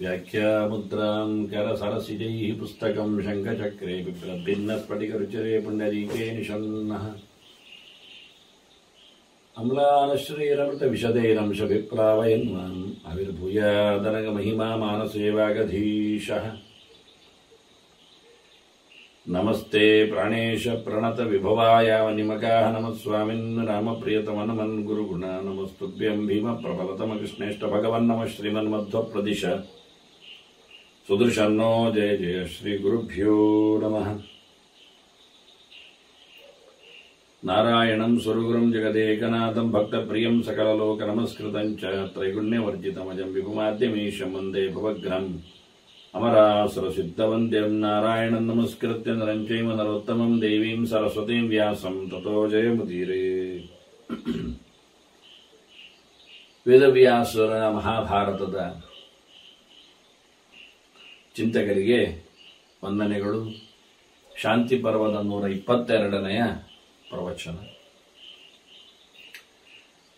ವ್ಯಾಖ್ಯಾಮುದ್ರಾಂ ಕರಸರಸಿಜೈಃ ಪುಸ್ತಕಂ ಶಂಖಚಕ್ರೆ ಬಿಭ್ರದ್ಭಿನ್ನಸ್ಫಟಿಕರುಚಿರೆ ಪುಂಡರೀಕೆ ನಿಷನ್ನಃ ಅಮ್ಲಾನಶ್ರೀರಮೃತವಿಶದೇರಂಶವಿಪ್ಲಾವಯನ್ಮಾಂ ಅವಿರ್ಭೂಯಾದನಗಮಹಿಮಾ ಮಾನಸೇವಾಗಧೀಶಃ ನಮಸ್ತೆ ಪ್ರಾಣೇಶ ಪ್ರಣತ ವಿಭವಾಯ ನಿಮಕಾಹ ನಮಸ್ವಾಮಿನ್ ರಾಮಪ್ರಿಯತಮನಮನ್ ಗುರುಗುಣ ನಮಸ್ತುಭ್ಯಂ ಭೀಮ ಪ್ರಬಲತಮ ಕೃಷ್ಣೇಷ್ಟ ಭಗವನ್ ನಮ ಶ್ರೀಮನ್ಮಧ್ವ ಪ್ರದಿಶ ಸುದೃಶನ್ನೋ ಜಯ ಜಯ ಶ್ರೀ ಗುರುಭ್ಯೋ ನಮಃ. ನಾರಾಯಣಂ ಸ್ವರುಗುರುಂ ಜಗದೇಕನಾಥಂ ಭಕ್ತಪ್ರಿಯಂ ಸಕಲಲೋಕ ನಮಸ್ಕೃತಂ ಚ ತ್ರೈಗುಣ್ಯವರ್ಜಿತಮಜಂ ವಿಭುಮಾದ್ಯಮೀಶಂ ವಂದೇ ಭವಗ್ರಹಂ ಅಮರಾಸುರಸಿದ್ಧವಂದ್ಯಂ ನಾರಾಯಣಂ ನಮಸ್ಕೃತ್ಯ ನರಂ ಚೈವ ನರೋತ್ತಮಂ ದೇವೀಂ ಸರಸ್ವತೀಂ ವ್ಯಾಸಂ ತತೋ ಜಯಮುದೀರೇ. ವೇದವ್ಯಾಸರ ಮಹಾಭಾರತದ ಚಿಂತಕರಿಗೆ ವಂದನೆಗಳು. ಶಾಂತಿ ಪರ್ವದ 122ನೆಯ ಪ್ರವಚನ.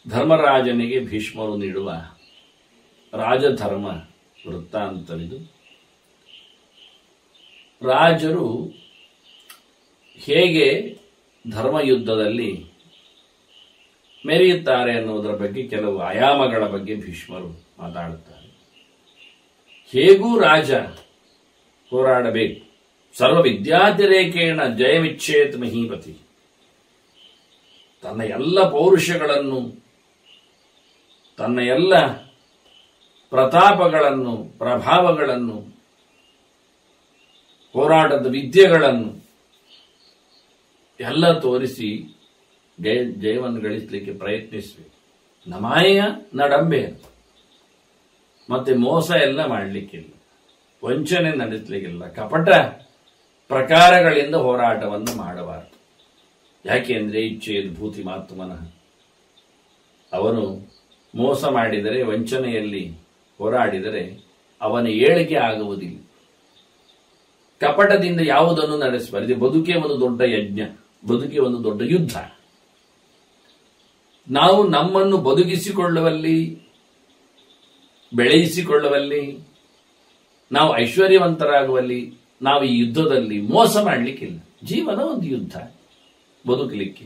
ಧರ್ಮರಾಜನಿಗೆ ಭೀಷ್ಮರು ನೀಡುವ ರಾಜಧರ್ಮ ವೃತ್ತಾಂತವಿದು. ರಾಜರು ಹೇಗೆ ಧರ್ಮಯುದ್ಧದಲ್ಲಿ ಮೆರೆಯುತ್ತಾರೆ ಅನ್ನುವುದರ ಬಗ್ಗೆ ಕೆಲವು ಆಯಾಮಗಳ ಬಗ್ಗೆ ಭೀಷ್ಮರು ಮಾತಾಡುತ್ತಾರೆ. ಹೇಗೂ ರಾಜ ಹೋರಾಡಬೇಕು. ಸರ್ವ ವಿದ್ಯಾತಿರೇಕೇಣ ಜಯಮಿಚ್ಛೇತ್ ಮಹೀಪತಿ. ತನ್ನ ಎಲ್ಲ ಪೌರುಷಗಳನ್ನು, ತನ್ನ ಎಲ್ಲ ಪ್ರತಾಪಗಳನ್ನು, ಪ್ರಭಾವಗಳನ್ನು, ಹೋರಾಟದ ವಿದ್ಯೆಗಳನ್ನು ಎಲ್ಲ ತೋರಿಸಿ ಜಯವನ್ನು ಗಳಿಸಲಿಕ್ಕೆ ಪ್ರಯತ್ನಿಸಬೇಕು. ನಮಾಯ ನಡಂಬೆ ಮತ್ತೆ ಮೋಸ ಎಲ್ಲ ಮಾಡಲಿಕ್ಕಿಲ್ಲ, ವಂಚನೆ ನಡೆಸಲಿಕ್ಕಿಲ್ಲ, ಕಪಟ ಪ್ರಕಾರಗಳಿಂದ ಹೋರಾಟವನ್ನು ಮಾಡಬಾರದು. ಯಾಕೆಂದ್ರೆ ಇಚ್ಛೆಯದು ಭೂತಿ ಮಾತು ಮನಃ. ಅವನು ಮೋಸ ಮಾಡಿದರೆ, ವಂಚನೆಯಲ್ಲಿ ಹೋರಾಡಿದರೆ ಅವನ ಏಳಿಗೆ ಆಗುವುದಿಲ್ಲ. ಕಪಟದಿಂದ ಯಾವುದನ್ನು ನಡೆಸಬಾರದು. ಬದುಕೇ ಒಂದು ದೊಡ್ಡ ಯಜ್ಞ, ಬದುಕೇ ಒಂದು ದೊಡ್ಡ ಯುದ್ಧ. ನಾವು ನಮ್ಮನ್ನು ಬದುಕಿಸಿಕೊಳ್ಳುವಲ್ಲಿ, ಬೆಳೆಯಿಸಿಕೊಳ್ಳುವಲ್ಲಿ, ನಾವು ಐಶ್ವರ್ಯವಂತರಾಗುವಲ್ಲಿ ನಾವು ಈ ಯುದ್ಧದಲ್ಲಿ ಮೋಸ ಮಾಡಲಿಕ್ಕಿಲ್ಲ. ಜೀವನ ಒಂದು ಯುದ್ಧ. ಬದುಕಲಿಕ್ಕೆ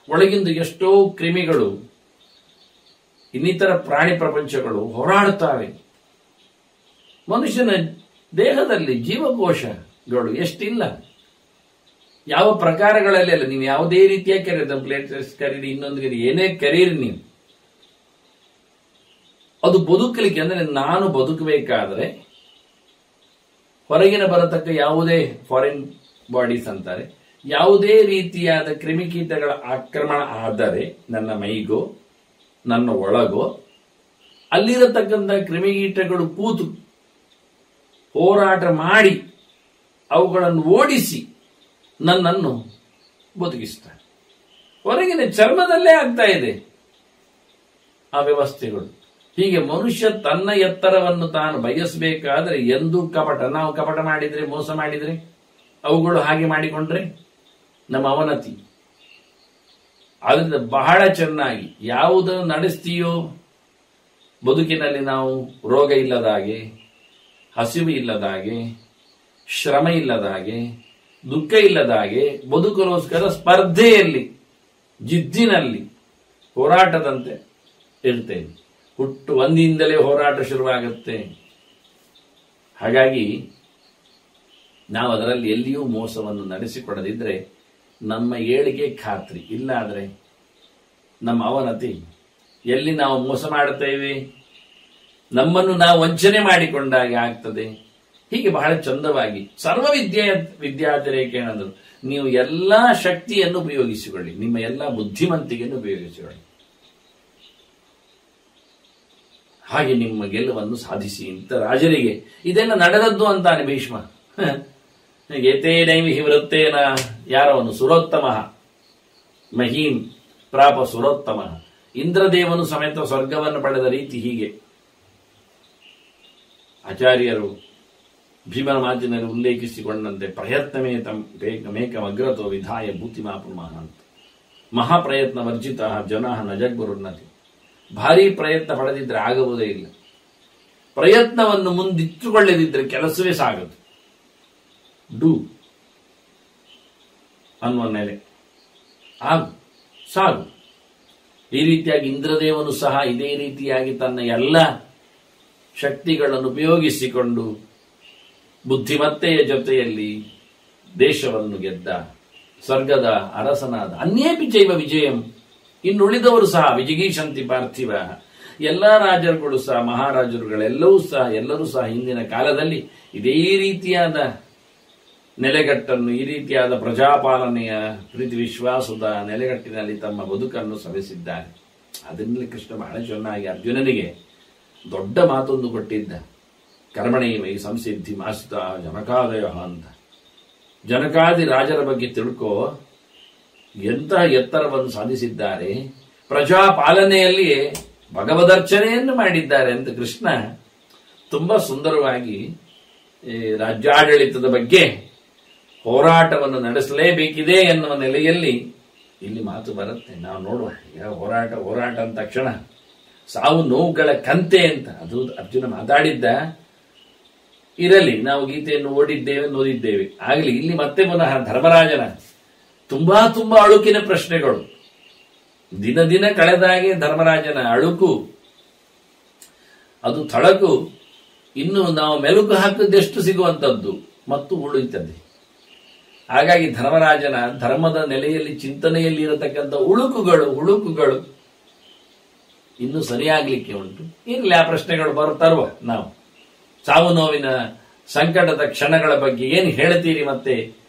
ಒಳಗಿಂದ ಎಷ್ಟೋ ಕ್ರಿಮಿಗಳು, ಇನ್ನಿತರ ಪ್ರಾಣಿ ಪ್ರಪಂಚಗಳು ಹೋರಾಡುತ್ತವೆ. ಮನುಷ್ಯನ ದೇಹದಲ್ಲಿ ಜೀವಕೋಶಗಳು ಎಷ್ಟಿಲ್ಲ, ಯಾವ ಪ್ರಕಾರಗಳಲ್ಲಿ ಅಲ್ಲ. ನೀವು ಯಾವುದೇ ರೀತಿಯ ಕರೀರಿ, ಪ್ಲೇಟ್ಲೆಟ್ಸ್ ಕರೀರಿ, ಇನ್ನೊಂದು ಕರೀರಿ, ಏನೇ ಕರೀರಿ, ನೀವು ಅದು ಬದುಕಲಿಕ್ಕೆ ಅಂದ್ರೆ ನಾನು ಬದುಕಬೇಕಾದ್ರೆ ಹೊರಗಿನ ಬರತಕ್ಕ ಯಾವುದೇ ಫಾರಿನ್ ಬಾಡೀಸ್ ಅಂತಾರೆ, ಯಾವುದೇ ರೀತಿಯಾದ ಕ್ರಿಮಿಕೀಟಗಳ ಆಕ್ರಮಣ ಆದರೆ ನನ್ನ ಮೈಗೋ ನನ್ನ ಒಳಗೋ ಅಲ್ಲಿರತಕ್ಕಂಥ ಕ್ರಿಮಿಕೀಟಗಳು ಕೂತು ಹೋರಾಟ ಮಾಡಿ ಅವುಗಳನ್ನು ಓಡಿಸಿ ನನ್ನನ್ನು ಬದುಕಿಸ್ತಾರೆ. ಹೊರಗಿನ ಚರ್ಮದಲ್ಲೇ ಆಗ್ತಾ ಇದೆ ಆ ವ್ಯವಸ್ಥೆಗಳು. ಹೀಗೆ ಮನುಷ್ಯ ತನ್ನ ಎತ್ತರವನ್ನು ತಾನು ಬಯಸಬೇಕಾದ್ರೆ ಎಂದೂ ಕಪಟ, ನಾವು ಕಪಟ ಮಾಡಿದ್ರೆ, ಮೋಸ ಮಾಡಿದ್ರೆ, ಅವುಗಳು ಹಾಗೆ ಮಾಡಿಕೊಂಡ್ರೆ ನಮ್ಮ ಅವನತಿ. ಆದ್ರಿಂದ ಬಹಳ ಚೆನ್ನಾಗಿ ಯಾವುದನ್ನು ನಡೆಸ್ತೀಯೋ ಬದುಕಿನಲ್ಲಿ ನಾವು ರೋಗ ಇಲ್ಲದ ಹಾಗೆ, ಹಸಿವು ಇಲ್ಲದ ಹಾಗೆ, ಶ್ರಮ ಇಲ್ಲದ ಹಾಗೆ, ದುಃಖ ಇಲ್ಲದ ಹಾಗೆ ಬದುಕಗೋಸ್ಕರ ಸ್ಪರ್ಧೆಯಲ್ಲಿ, ಜಿದ್ದಿನಲ್ಲಿ, ಹೋರಾಟದಂತೆ ಇರ್ತೇವೆ. ಹುಟ್ಟು ಒಂದಿಂದಲೇ ಹೋರಾಟ ಶುರುವಾಗುತ್ತೆ. ಹಾಗಾಗಿ ನಾವು ಅದರಲ್ಲಿ ಎಲ್ಲಿಯೂ ಮೋಸವನ್ನು ನಡೆಸಿಕೊಡದಿದ್ರೆ ನಮ್ಮ ಏಳಿಗೆ ಖಾತ್ರಿ. ಇಲ್ಲ ಆದರೆ ನಮ್ಮ ಅವನತಿ. ಎಲ್ಲಿ ನಾವು ಮೋಸ ಮಾಡುತ್ತೇವೆ, ನಮ್ಮನ್ನು ನಾವು ವಂಚನೆ ಮಾಡಿಕೊಂಡಾಗೆ ಆಗ್ತದೆ. ಹೀಗೆ ಬಹಳ ಚಂದವಾಗಿ ಸರ್ವ ವಿದ್ಯಾತಿರೇಕ ಏನಂದ್ರು, ನೀವು ಎಲ್ಲಾ ಶಕ್ತಿಯನ್ನು ಉಪಯೋಗಿಸಿಕೊಳ್ಳಿ, ನಿಮ್ಮ ಎಲ್ಲಾ ಬುದ್ಧಿವಂತಿಕೆಯನ್ನು ಉಪಯೋಗಿಸಿಕೊಳ್ಳಿ, ಹಾಗೆ ನಿಮ್ಮ ಗೆಲುವನ್ನು ಸಾಧಿಸಿ ಅಂತ ರಾಜರಿಗೆ ಇದೆಲ್ಲ ನಡೆದದ್ದು ಅಂತಾನೆ ಭೀಷ್ಮ. ಏತೇನೈವಿ ವೃತ್ತೇನ ಯಾರವನು ಸುರೋತ್ತಮ ಮಹೀಂ ಪ್ರಾಪ ಸುರೋತ್ತಮ. ಇಂದ್ರದೇವನು ಸಮೇತ ಸ್ವರ್ಗವನ್ನು ಪಡೆದ ರೀತಿ ಹೀಗೆ ಆಚಾರ್ಯರು ಭೀಮನ ಮಾತಿನಲ್ಲಿ ಉಲ್ಲೇಖಿಸಿಕೊಂಡಂತೆ ಪ್ರಯತ್ನವೇ ಮೇಕಮಗ್ರತೋ ವಿಧಾಯ ಭೂತಿಮಾಪುರ್ಮಃ ಅಂತ. ಮಹಾಪ್ರಯತ್ನ ವರ್ಜಿತ ಜನ ನ ಜಗ್ಗುರುನ್ನತಿ. ಭಾರೀ ಪ್ರಯತ್ನ ಪಡೆದಿದ್ರೆ ಆಗುವುದೇ ಇಲ್ಲ. ಪ್ರಯತ್ನವನ್ನು ಮುಂದಿಟ್ಟುಕೊಳ್ಳದಿದ್ದರೆ ಕೆಲಸವೇ ಸಾಗದು. ಡು ಅನ್ನುವ ನೆಲೆ ಆಗು, ಸಾಗು. ಈ ರೀತಿಯಾಗಿ ಇಂದ್ರದೇವನು ಸಹ ಇದೇ ರೀತಿಯಾಗಿ ತನ್ನ ಎಲ್ಲ ಶಕ್ತಿಗಳನ್ನು ಉಪಯೋಗಿಸಿಕೊಂಡು ಬುದ್ಧಿಮತ್ತೆಯ ಜೊತೆಯಲ್ಲಿ ದೇಶವನ್ನು ಗೆದ್ದ, ಸ್ವರ್ಗದ ಅರಸನಾದ. ಅನ್ಯೇಪಿ ಚೈವ ವಿಜಯಂ, ಇನ್ನುಳಿದವರು ಸಹ ವಿಜಿಗೀಷಂತಿ ಪಾರ್ಥಿವ. ಎಲ್ಲ ರಾಜರುಗಳು ಸಹ, ಎಲ್ಲರೂ ಸಹ ಹಿಂದಿನ ಕಾಲದಲ್ಲಿ ಇದೇ ರೀತಿಯಾದ ನೆಲೆಗಟ್ಟನ್ನು, ಈ ರೀತಿಯಾದ ಪ್ರಜಾಪಾಲನೆಯ ಪ್ರೀತಿ ವಿಶ್ವಾಸದ ನೆಲೆಗಟ್ಟಿನಲ್ಲಿ ತಮ್ಮ ಬದುಕನ್ನು ಸವೆಸಿದ್ದಾರೆ. ಅದನ್ನಲ್ಲಿ ಕೃಷ್ಣ ಬಹಳ ಚೆನ್ನಾಗಿ ಅರ್ಜುನನಿಗೆ ದೊಡ್ಡ ಮಾತೊಂದು ಕೊಟ್ಟಿದ್ದ. ಕರ್ಮಣೈವ ಈ ಸಂಸಿದ್ಧಿ ಮಾಸಿತ ಜನಕಾದಯ ಅಂತ. ಜನಕಾದಿ ರಾಜರ ಬಗ್ಗೆ ತಿಳ್ಕೋ, ಎಂತಹ ಎತ್ತರವನ್ನು ಸಾಧಿಸಿದ್ದಾರೆ, ಪ್ರಜಾಪಾಲನೆಯಲ್ಲಿಯೇ ಭಗವದರ್ಚನೆಯನ್ನು ಮಾಡಿದ್ದಾರೆ ಅಂತ ಕೃಷ್ಣ ತುಂಬಾ ಸುಂದರವಾಗಿ ರಾಜ್ಯಾಡಳಿತದ ಬಗ್ಗೆ ಹೋರಾಟವನ್ನು ನಡೆಸಲೇಬೇಕಿದೆ ಎನ್ನುವ ನೆಲೆಯಲ್ಲಿ ಇಲ್ಲಿ ಮಾತು ಬರುತ್ತೆ. ನಾವು ನೋಡುವ, ಈಗ ಹೋರಾಟ ಅಂದ ತಕ್ಷಣ ಸಾವು ನೋವುಗಳ ಕಂತೆ ಅಂತ ಅದು ಅರ್ಜುನ ಮಾತಾಡಿದ್ದ. ಇರಲಿ, ನಾವು ಗೀತೆಯನ್ನು ಓದಿದ್ದೇವೆ. ಆಗಲಿ, ಇಲ್ಲಿ ಮತ್ತೆ ಪುನಃ ಧರ್ಮರಾಜನ ತುಂಬಾ ಅಳುಕಿನ ಪ್ರಶ್ನೆಗಳು. ದಿನ ಕಳೆದಾಗೆ ಧರ್ಮರಾಜನ ಅಳುಕು, ಅದು ಥಳಕು ಇನ್ನು ನಾವು ಮೆಲುಕು ಹಾಕಿದೆಷ್ಟು ಸಿಗುವಂಥದ್ದು ಮತ್ತು ಉಳಿತದೆ. ಹಾಗಾಗಿ ಧರ್ಮರಾಜನ ಧರ್ಮದ ನೆಲೆಯಲ್ಲಿ ಚಿಂತನೆಯಲ್ಲಿ ಇರತಕ್ಕಂಥ ಹುಳುಕುಗಳು ಇನ್ನು ಸರಿಯಾಗ್ಲಿಕ್ಕೆ ಉಂಟು. ಇರಲಿ, ಆ ಪ್ರಶ್ನೆಗಳು ತರುವ ನಾವು ಸಾವು ನೋವಿನ ಸಂಕಟದ ಕ್ಷಣಗಳ ಬಗ್ಗೆ ಏನು ಹೇಳ್ತೀರಿ ಮತ್ತೆ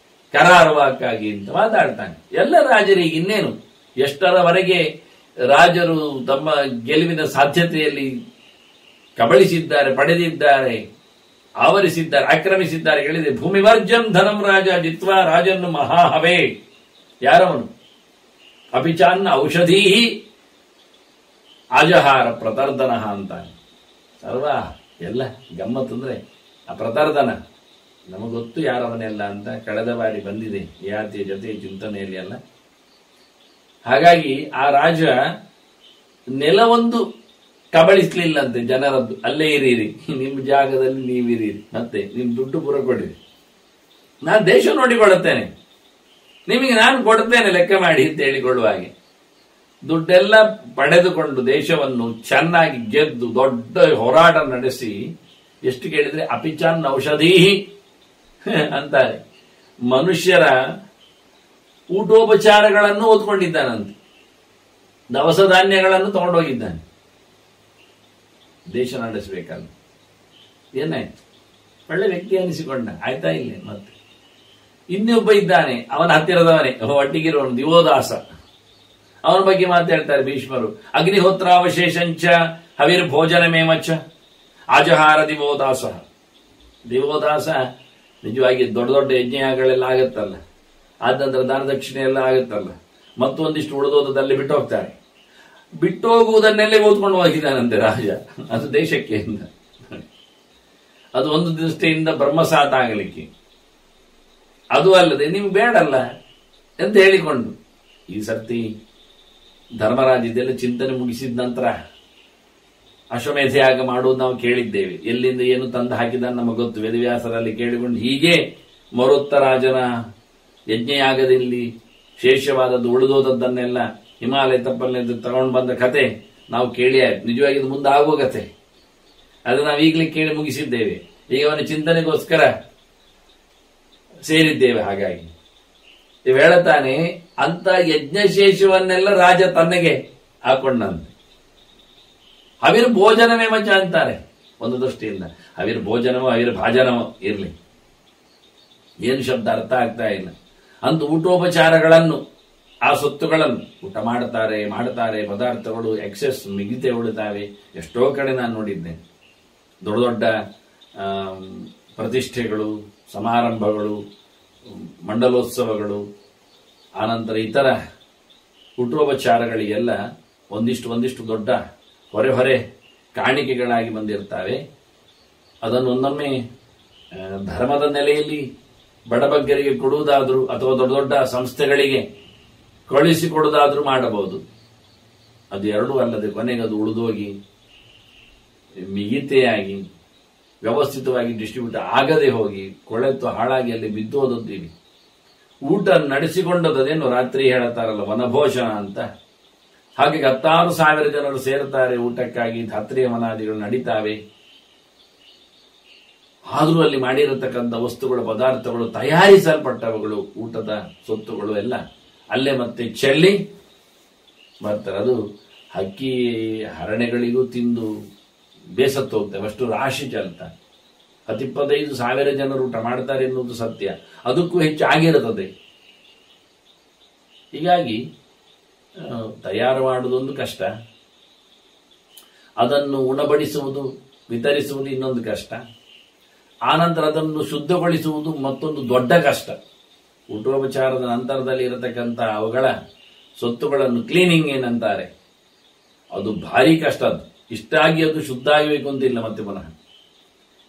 ಕರಾರುವಾಕ್ಕಾಗಿ ಅಂತ ಮಾತಾಡ್ತಾನೆ. ಎಲ್ಲ ರಾಜರಿಗೆ ಇನ್ನೇನು, ಎಷ್ಟರವರೆಗೆ ರಾಜರು ತಮ್ಮ ಗೆಲುವಿನ ಸಾಧ್ಯತೆಯಲ್ಲಿ ಕಬಳಿಸಿದ್ದಾರೆ, ಪಡೆದಿದ್ದಾರೆ, ಆವರಿಸಿದ್ದಾರೆ, ಆಕ್ರಮಿಸಿದ್ದಾರೆ. ಹೇಳಿದೆ ಭೂಮಿ ವರ್ಜಂ ಧನಂ ರಾಜ ಜಿತ್ವಾ ರಾಜನ್ನು ಮಹಾಹವೇ. ಯಾರವನು? ಅಪಿಚಾನ್ನ ಔಷಧೀ ಆಜಹಾರ ಪ್ರತರ್ದನ ಅಂತಾನೆ. ಸರ್ವ ಎಲ್ಲ ಗಮ್ಮತ್ತಂದ್ರೆ ಆ ಪ್ರತರ್ದನ ನಮಗೊತ್ತು ಯಾರವನೆಲ್ಲ ಅಂತ ಕಳೆದ ಬಾರಿ ಬಂದಿದೆ ಯಾತಿಯ ಜೊತೆ ಚಿಂತನೆಯಲ್ಲಿ ಎಲ್ಲ. ಹಾಗಾಗಿ ಆ ರಾಜ ನೆಲವೊಂದು ಕಬಳಿಸ್ಲಿಲ್ಲಂತೆ ಜನರದ್ದು. ಅಲ್ಲೇ ಇರೀರಿ, ನಿಮ್ಮ ಜಾಗದಲ್ಲಿ ನೀವಿರೀರಿ, ಮತ್ತೆ ನಿಮ್ ದುಡ್ಡು ಪೂರ ಕೊಡಿರಿ, ನಾನು ದೇಶ ನೋಡಿಕೊಳ್ಳುತ್ತೇನೆ, ನಿಮಗೆ ನಾನು ಕೊಡುತ್ತೇನೆ ಲೆಕ್ಕ ಮಾಡಿ ಅಂತ ಹೇಳಿಕೊಳ್ಳುವ ಹಾಗೆ ದುಡ್ಡೆಲ್ಲ ಪಡೆದುಕೊಂಡು ದೇಶವನ್ನು ಚೆನ್ನಾಗಿ ಗೆದ್ದು ದೊಡ್ಡ ಹೋರಾಟ ನಡೆಸಿ ಎಷ್ಟು ಕೇಳಿದ್ರೆ ಅಪಿಚಾನ್ ಔಷಧೀ ಅಂತಾರೆ. ಮನುಷ್ಯರ ಊಟೋಪಚಾರಗಳನ್ನು ಓದ್ಕೊಂಡಿದ್ದಾನಂತೆ, ದವಸ ಧಾನ್ಯಗಳನ್ನು ತಗೊಂಡೋಗಿದ್ದಾನೆ ದೇಶ ನಡೆಸಬೇಕಲ್ಲ. ಏನಾಯ್ತು? ಒಳ್ಳೆ ವ್ಯಕ್ತಿ ಅನಿಸಿಕೊಂಡ, ಆಯ್ತಾ ಇಲ್ಲ. ಮತ್ತೆ ಇನ್ನೊಬ್ಬ ಇದ್ದಾನೆ, ಅವನ ಹತ್ತಿರದವನೇ, ಒಟ್ಟಿಗಿರುವನು ದಿವೋದಾಸ. ಅವನ ಬಗ್ಗೆ ಮಾತಾಡ್ತಾರೆ ಭೀಷ್ಮರು. ಅಗ್ನಿಹೋತ್ರಾವಶೇಷಂಚ ಹವಿರ್ ಭೋಜನಮೇಮಚ್ಚ ಆಜಹಾರ ದಿವೋದಾಸ. ದಿವೋದಾಸ ನಿಜವಾಗಿ ದೊಡ್ಡ ಯಜ್ಞಗಳೆಲ್ಲ ಆಗುತ್ತಲ್ಲ, ಆದ ನಂತರ ದಾನ ದಕ್ಷಿಣೆ ಎಲ್ಲ ಆಗುತ್ತಲ್ಲ, ಮತ್ತೊಂದಿಷ್ಟು ಉಳಿದೋದದಲ್ಲಿ ಬಿಟ್ಟು ಹೋಗ್ತಾರೆ. ಬಿಟ್ಟು ಹೋಗುವುದನ್ನೆಲ್ಲೇ ಓದ್ಕೊಂಡು ಹೋಗಿದ್ದಾನಂತೆ ರಾಜ. ಅದು ದೇಶಕ್ಕೆ ಅದು ಒಂದು ದೃಷ್ಟಿಯಿಂದ ಬ್ರಹ್ಮಸಾತ ಆಗಲಿಕ್ಕೆ, ಅದು ಅಲ್ಲದೆ ನಿಮ್ಗೆ ಬೇಡಲ್ಲ ಅಂತ ಹೇಳಿಕೊಂಡು ಈ ಸರ್ತಿ ಧರ್ಮರಾಜ ಇದೆಲ್ಲ ಚಿಂತನೆ ಮುಗಿಸಿದ ನಂತರ ಅಶ್ವಮೇಧಯಾಗ ಮಾಡುವುದು ನಾವು ಕೇಳಿದ್ದೇವೆ. ಎಲ್ಲಿಂದ ಏನು ತಂದು ಹಾಕಿದ ನಮಗೆ ಗೊತ್ತು, ವೇದವ್ಯಾಸರಲ್ಲಿ ಕೇಳಿಕೊಂಡು ಹೀಗೆ ಮರುತ್ತರಾಜನ ಯಜ್ಞಯಾಗದಲ್ಲಿ ಶೇಷವಾದದ್ದು ಉಳಿದೋದದ್ದನ್ನೆಲ್ಲ ಹಿಮಾಲಯ ತಪ್ಪಲಿನಿಂದ ತಗೊಂಡು ಬಂದ ಕತೆ ನಾವು ಕೇಳಿ ಆಯ್ತು. ನಿಜವಾಗಿ ಇದು ಮುಂದೆ ಆಗುವ ಕತೆ, ಅದು ನಾವು ಈಗಲೇ ಕೇಳಿ ಮುಗಿಸಿದ್ದೇವೆ. ಈಗ ಅವನ ಚಿಂತನೆಗೋಸ್ಕರ ಸೇರಿದ್ದೇವೆ. ಹಾಗಾಗಿ ಇವು ಹೇಳುತ್ತಾನೆ, ಅಂತ ಯಜ್ಞಶೇಷವನ್ನೆಲ್ಲ ರಾಜ ತನ್ನಗೆ ಹಾಕೊಂಡಂತೆ. ಹವಿರ್ ಭೋಜನವೇ ಮಚ್ಚ ಅಂತಾರೆ ಒಂದು ದೃಷ್ಟಿಯಿಂದ. ಹವಿರ್ ಭೋಜನವೋ ಹವಿರ್ ಭಾಜನವೋ ಇರಲಿ, ಏನು ಶಬ್ದ ಅರ್ಥ ಆಗ್ತಾ ಇಲ್ಲ. ಅಂತ ಊಟೋಪಚಾರಗಳನ್ನು, ಆ ಸೊತ್ತುಗಳನ್ನು ಊಟ ಮಾಡ್ತಾರೆ, ಪದಾರ್ಥಗಳು ಎಕ್ಸೆಸ್ ಮಿಗಿತೆ ಉಳಿತಾವೆ. ಎಷ್ಟೋ ಕಡೆ ನಾನು ನೋಡಿದ್ದೇನೆ, ದೊಡ್ಡ ಪ್ರತಿಷ್ಠೆಗಳು, ಸಮಾರಂಭಗಳು, ಮಂಡಲೋತ್ಸವಗಳು, ಆನಂತರ ಇತರ ಊಟೋಪಚಾರಗಳಿಗೆಲ್ಲ ಒಂದಿಷ್ಟು ದೊಡ್ಡ ಹೊರೆ ಕಾಣಿಕೆಗಳಾಗಿ ಬಂದಿರ್ತವೆ. ಅದನ್ನು ಒಮ್ಮೊಮ್ಮೆ ಧರ್ಮದ ನೆಲೆಯಲ್ಲಿ ಬಡಬಗ್ಗರಿಗೆ ಕೊಡುವುದಾದರೂ ಅಥವಾ ದೊಡ್ಡ ಸಂಸ್ಥೆಗಳಿಗೆ ಕಳಿಸಿಕೊಡೋದಾದ್ರೂ ಮಾಡಬಹುದು. ಅದು ಎರಡೂ ಅಲ್ಲದೆ ಕೊನೆಗೆ ಅದು ಉಳಿದೋಗಿ ಮಿಗಿತೆಯಾಗಿ ವ್ಯವಸ್ಥಿತವಾಗಿ ಡಿಸ್ಟ್ರಿಬ್ಯೂಟ್ ಆಗದೆ ಹೋಗಿ ಕೊಳೆತು ಹಾಳಾಗಿ ಅಲ್ಲಿ ಬಿದ್ದೋದದ್ದೀವಿ. ಊಟ ನಡೆಸಿಕೊಂಡದೇನು ರಾತ್ರಿ ಹೇಳ್ತಾರಲ್ಲ ವನಭೋಜನ ಅಂತ, ಹಾಗೆ 16,000 ಜನರು ಸೇರ್ತಾರೆ ಊಟಕ್ಕಾಗಿ. ಧಾತ್ರಿಯ ಮನಾದಿಗಳು ನಡೀತಾವೆ. ಆದರೂ ಅಲ್ಲಿ ಮಾಡಿರತಕ್ಕಂಥ ವಸ್ತುಗಳು, ಪದಾರ್ಥಗಳು, ತಯಾರಿಸಲ್ಪಟ್ಟವುಗಳು, ಊಟದ ಸೊತ್ತುಗಳು ಎಲ್ಲ ಅಲ್ಲೇ ಮತ್ತೆ ಚೆಲ್ಲಿ ಬರ್ತಾರೆ. ಅದು ಹಕ್ಕಿ ಹರಣೆಗಳಿಗೂ ತಿಂದು ಬೇಸತ್ತು ಹೋಗ್ತವೆ, ಅಷ್ಟು ರಾಶಿ ಚೆಲ್ತಾರೆ. 25,000 ಜನರು ಊಟ ಮಾಡ್ತಾರೆ ಎನ್ನುವುದು ಸತ್ಯ, ಅದಕ್ಕೂ ಹೆಚ್ಚು ಆಗಿರುತ್ತದೆ. ಹೀಗಾಗಿ ತಯಾರು ಮಾಡುವುದೊಂದು ಕಷ್ಟ, ಅದನ್ನು ಉಣಬಡಿಸುವುದು, ವಿತರಿಸುವುದು ಇನ್ನೊಂದು ಕಷ್ಟ, ಆನಂತರ ಅದನ್ನು ಶುದ್ಧಗೊಳಿಸುವುದು ಮತ್ತೊಂದು ದೊಡ್ಡ ಕಷ್ಟ. ಊಟೋಪಚಾರದ ನಂತರದಲ್ಲಿ ಇರತಕ್ಕಂಥ ಅವುಗಳ ಸೊತ್ತುಗಳನ್ನು ಕ್ಲೀನಿಂಗ್ ಏನಂತಾರೆ, ಅದು ಭಾರಿ ಕಷ್ಟ. ಅದು ಇಷ್ಟಾಗಿ ಅದು ಶುದ್ಧ ಆಗಬೇಕು ಅಂತಿಲ್ಲ ಮತ್ತೆ ಪುನಃ.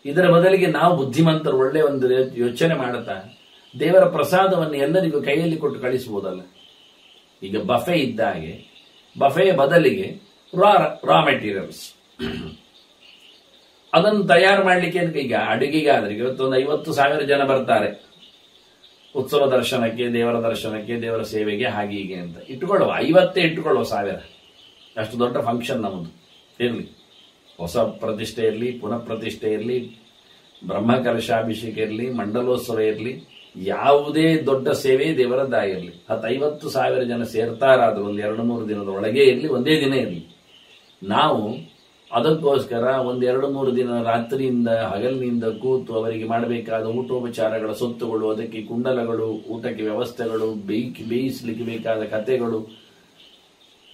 ಇದರ ಬದಲಿಗೆ ನಾವು ಬುದ್ಧಿಮಂತರು ಒಳ್ಳೆ ಒಂದು ಯೋಚನೆ ಮಾಡುತ್ತಾ ದೇವರ ಪ್ರಸಾದವನ್ನು ಎಲ್ಲರಿಗೂ ಕೈಯಲ್ಲಿ ಕೊಟ್ಟು ಕಳಿಸಬಹುದಲ್ಲ. ಈಗ ಬಫೆ ಇದ್ದ ಹಾಗೆ ಬಫೆಯ ಬದಲಿಗೆ ರಾ ಮೆಟೀರಿಯಲ್ಸ್ ಅದನ್ನು ತಯಾರು ಮಾಡಲಿಕ್ಕೆ ಈಗ ಅಡುಗೆಗಾದ್ರೆ ಇವತ್ತೊಂದು 50,000 ಜನ ಬರ್ತಾರೆ ಉತ್ಸವ ದರ್ಶನಕ್ಕೆ, ದೇವರ ದರ್ಶನಕ್ಕೆ, ದೇವರ ಸೇವೆಗೆ, ಹಾಗೆ ಹೀಗೆ ಅಂತ ಇಟ್ಟುಕೊಳ್ಳುವ. 50 ಇಟ್ಟುಕೊಳ್ಳುವ 1000, ಅಷ್ಟು ದೊಡ್ಡ ಫಂಕ್ಷನ್ ನಮ್ಮದು ಇರಲಿ. ಹೊಸ ಪ್ರತಿಷ್ಠೆ ಇರಲಿ, ಪುನಃ ಪ್ರತಿಷ್ಠೆ ಇರಲಿ, ಬ್ರಹ್ಮಕಲಶಾಭಿಷೇಕ ಇರಲಿ, ಮಂಡಲೋತ್ಸವ ಇರಲಿ, ಯಾವುದೇ ದೊಡ್ಡ ಸೇವೆ ದೇವರದ್ದಾಗಿರಲಿ, 50,000 ಜನ ಸೇರ್ತಾರಾದ್ರೂ ಒಂದು 2-3 ದಿನದ ಒಳಗೆ ಇರಲಿ, ಒಂದೇ ದಿನ ಇರಲಿ. ನಾವು ಅದಕ್ಕೋಸ್ಕರ 1-2-3 ದಿನ ರಾತ್ರಿಯಿಂದ ಹಗಲಿನಿಂದ ಕೂತು ಅವರಿಗೆ ಮಾಡಬೇಕಾದ ಊಟೋಪಚಾರಗಳ ಸೊತ್ತುಗಳು, ಅದಕ್ಕೆ ಕುಂಡಲಗಳು, ಊಟಕ್ಕೆ ವ್ಯವಸ್ಥೆಗಳು, ಬೇಯಿಸಲಿಕ್ಕೆ ಬೇಕಾದ ಕತೆಗಳು,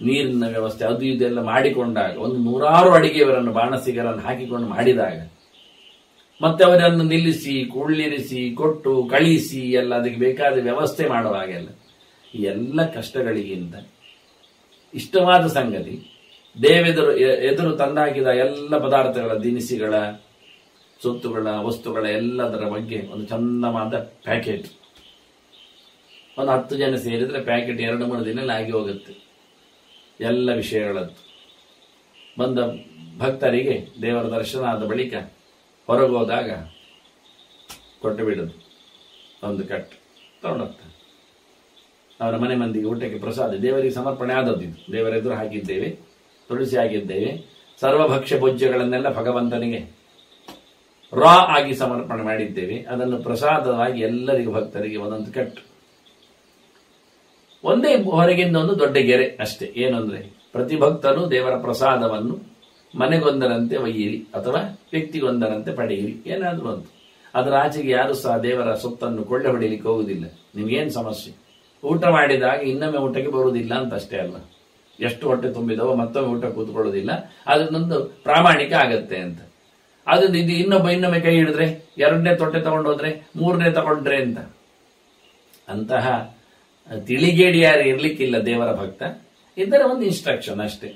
ನೀರಿನ ವ್ಯವಸ್ಥೆ, ಅದು ಇದೆಲ್ಲ ಮಾಡಿಕೊಂಡಾಗ, ಒಂದು 100 ಅಡಿಗೆಯವರನ್ನು ಬಾಣಸಿಗರನ್ನು ಹಾಕಿಕೊಂಡು ಮಾಡಿದಾಗ, ಮತ್ತೆ ಅವರನ್ನು ನಿಲ್ಲಿಸಿ ಕುಳ್ಳಿರಿಸಿ ಕೊಟ್ಟು ಕಳಿಸಿ ಎಲ್ಲ ಅದಕ್ಕೆ ಬೇಕಾದ ವ್ಯವಸ್ಥೆ ಮಾಡುವಾಗೆಲ್ಲ ಈ ಎಲ್ಲ ಕಷ್ಟಗಳಿಗಿಂತ ಇಷ್ಟವಾದ ಸಂಗತಿ ಎದುರು ತಂದಾಕಿದ ಎಲ್ಲ ಪದಾರ್ಥಗಳ, ದಿನಸಿಗಳ, ಸೊತ್ತುಗಳ, ವಸ್ತುಗಳ ಎಲ್ಲದರ ಬಗ್ಗೆ ಒಂದು ಚಂದವಾದ ಪ್ಯಾಕೆಟ್. ಒಂದು 10 ಜನ ಸೇರಿದ್ರೆ ಪ್ಯಾಕೆಟ್ 2-3 ದಿನ ಆಗಿ ಹೋಗುತ್ತೆ. ಎಲ್ಲ ವಿಷಯಗಳದ್ದು ಬಂದ ಭಕ್ತರಿಗೆ ದೇವರ ದರ್ಶನ ಆದ ಬಳಿಕ ಹೊರಗೋದಾಗ ಕೊಟ್ಟು ಬಿಡೋದು, ಒಂದು ಕಟ್ಟು ತಗೊಂಡೋಗ್ತಾರೆ. ಅವರ ಮನೆ ಮಂದಿಗೆ ಊಟಕ್ಕೆ ಪ್ರಸಾದ ದೇವರಿಗೆ ಸಮರ್ಪಣೆ ಆದದ್ದು. ಇದು ದೇವರ ಎದುರು ಹಾಕಿದ್ದೇವೆ, ತುಳಸಿ ಹಾಕಿದ್ದೇವೆ, ಸರ್ವಭಕ್ಷ್ಯ ಭೋಜ್ಯಗಳನ್ನೆಲ್ಲ ಭಗವಂತನಿಗೆ ರಾ ಆಗಿ ಸಮರ್ಪಣೆ ಮಾಡಿದ್ದೇವೆ. ಅದನ್ನು ಪ್ರಸಾದವಾಗಿ ಎಲ್ಲರಿಗೂ ಭಕ್ತರಿಗೆ ಒಂದೊಂದು ಕಟ್ಟು. ಒಂದೇ ಹೊರಗಿಂದ ಒಂದು ದೊಡ್ಡ ಗೆರೆ ಅಷ್ಟೇ. ಏನು ಅಂದ್ರೆ, ಪ್ರತಿ ಭಕ್ತನು ದೇವರ ಪ್ರಸಾದವನ್ನು ಮನೆಗೊಂದರಂತೆ ಒಯ್ಯಿರಿ ಅಥವಾ ವ್ಯಕ್ತಿಗೊಂದರಂತೆ ಪಡೆಯಿರಿ, ಏನಾದ್ರೂ ಒಂದು. ಅದರ ಆಚೆಗೆ ಯಾರು ಸಹ ದೇವರ ಸೊತ್ತನ್ನು ಕೊಳ್ಳೆ ಹೊಡಿಲಿಕ್ಕೆ ಹೋಗುವುದಿಲ್ಲ. ನಿಮ್ಗೇನು ಸಮಸ್ಯೆ, ಊಟ ಮಾಡಿದಾಗ ಇನ್ನೊಮ್ಮೆ ಊಟಕ್ಕೆ ಬರುವುದಿಲ್ಲ ಅಂತ ಅಷ್ಟೇ ಅಲ್ಲ. ಎಷ್ಟು ಹೊಟ್ಟೆ ತುಂಬಿದವೋ ಮತ್ತೊಮ್ಮೆ ಊಟ ಕೂತ್ಕೊಳ್ಳೋದಿಲ್ಲ, ಅದನ್ನೊಂದು ಪ್ರಾಮಾಣಿಕ ಆಗತ್ತೆ ಅಂತ. ಅದು ಇದು ಇನ್ನೊಮ್ಮೆ ಕೈ ಹಿಡಿದ್ರೆ, 2ನೇ ತೊಟ್ಟೆ ತಗೊಂಡೋದ್ರೆ, 3ನೇ ತಗೊಂಡ್ರೆ ಅಂತ ಅಂತಹ ತಿಳಿಗೇಡಿ ಯಾರು ಇರ್ಲಿಕ್ಕಿಲ್ಲ ದೇವರ ಭಕ್ತ. ಇದರ ಒಂದು ಇನ್ಸ್ಟ್ರಕ್ಷನ್ ಅಷ್ಟೇ.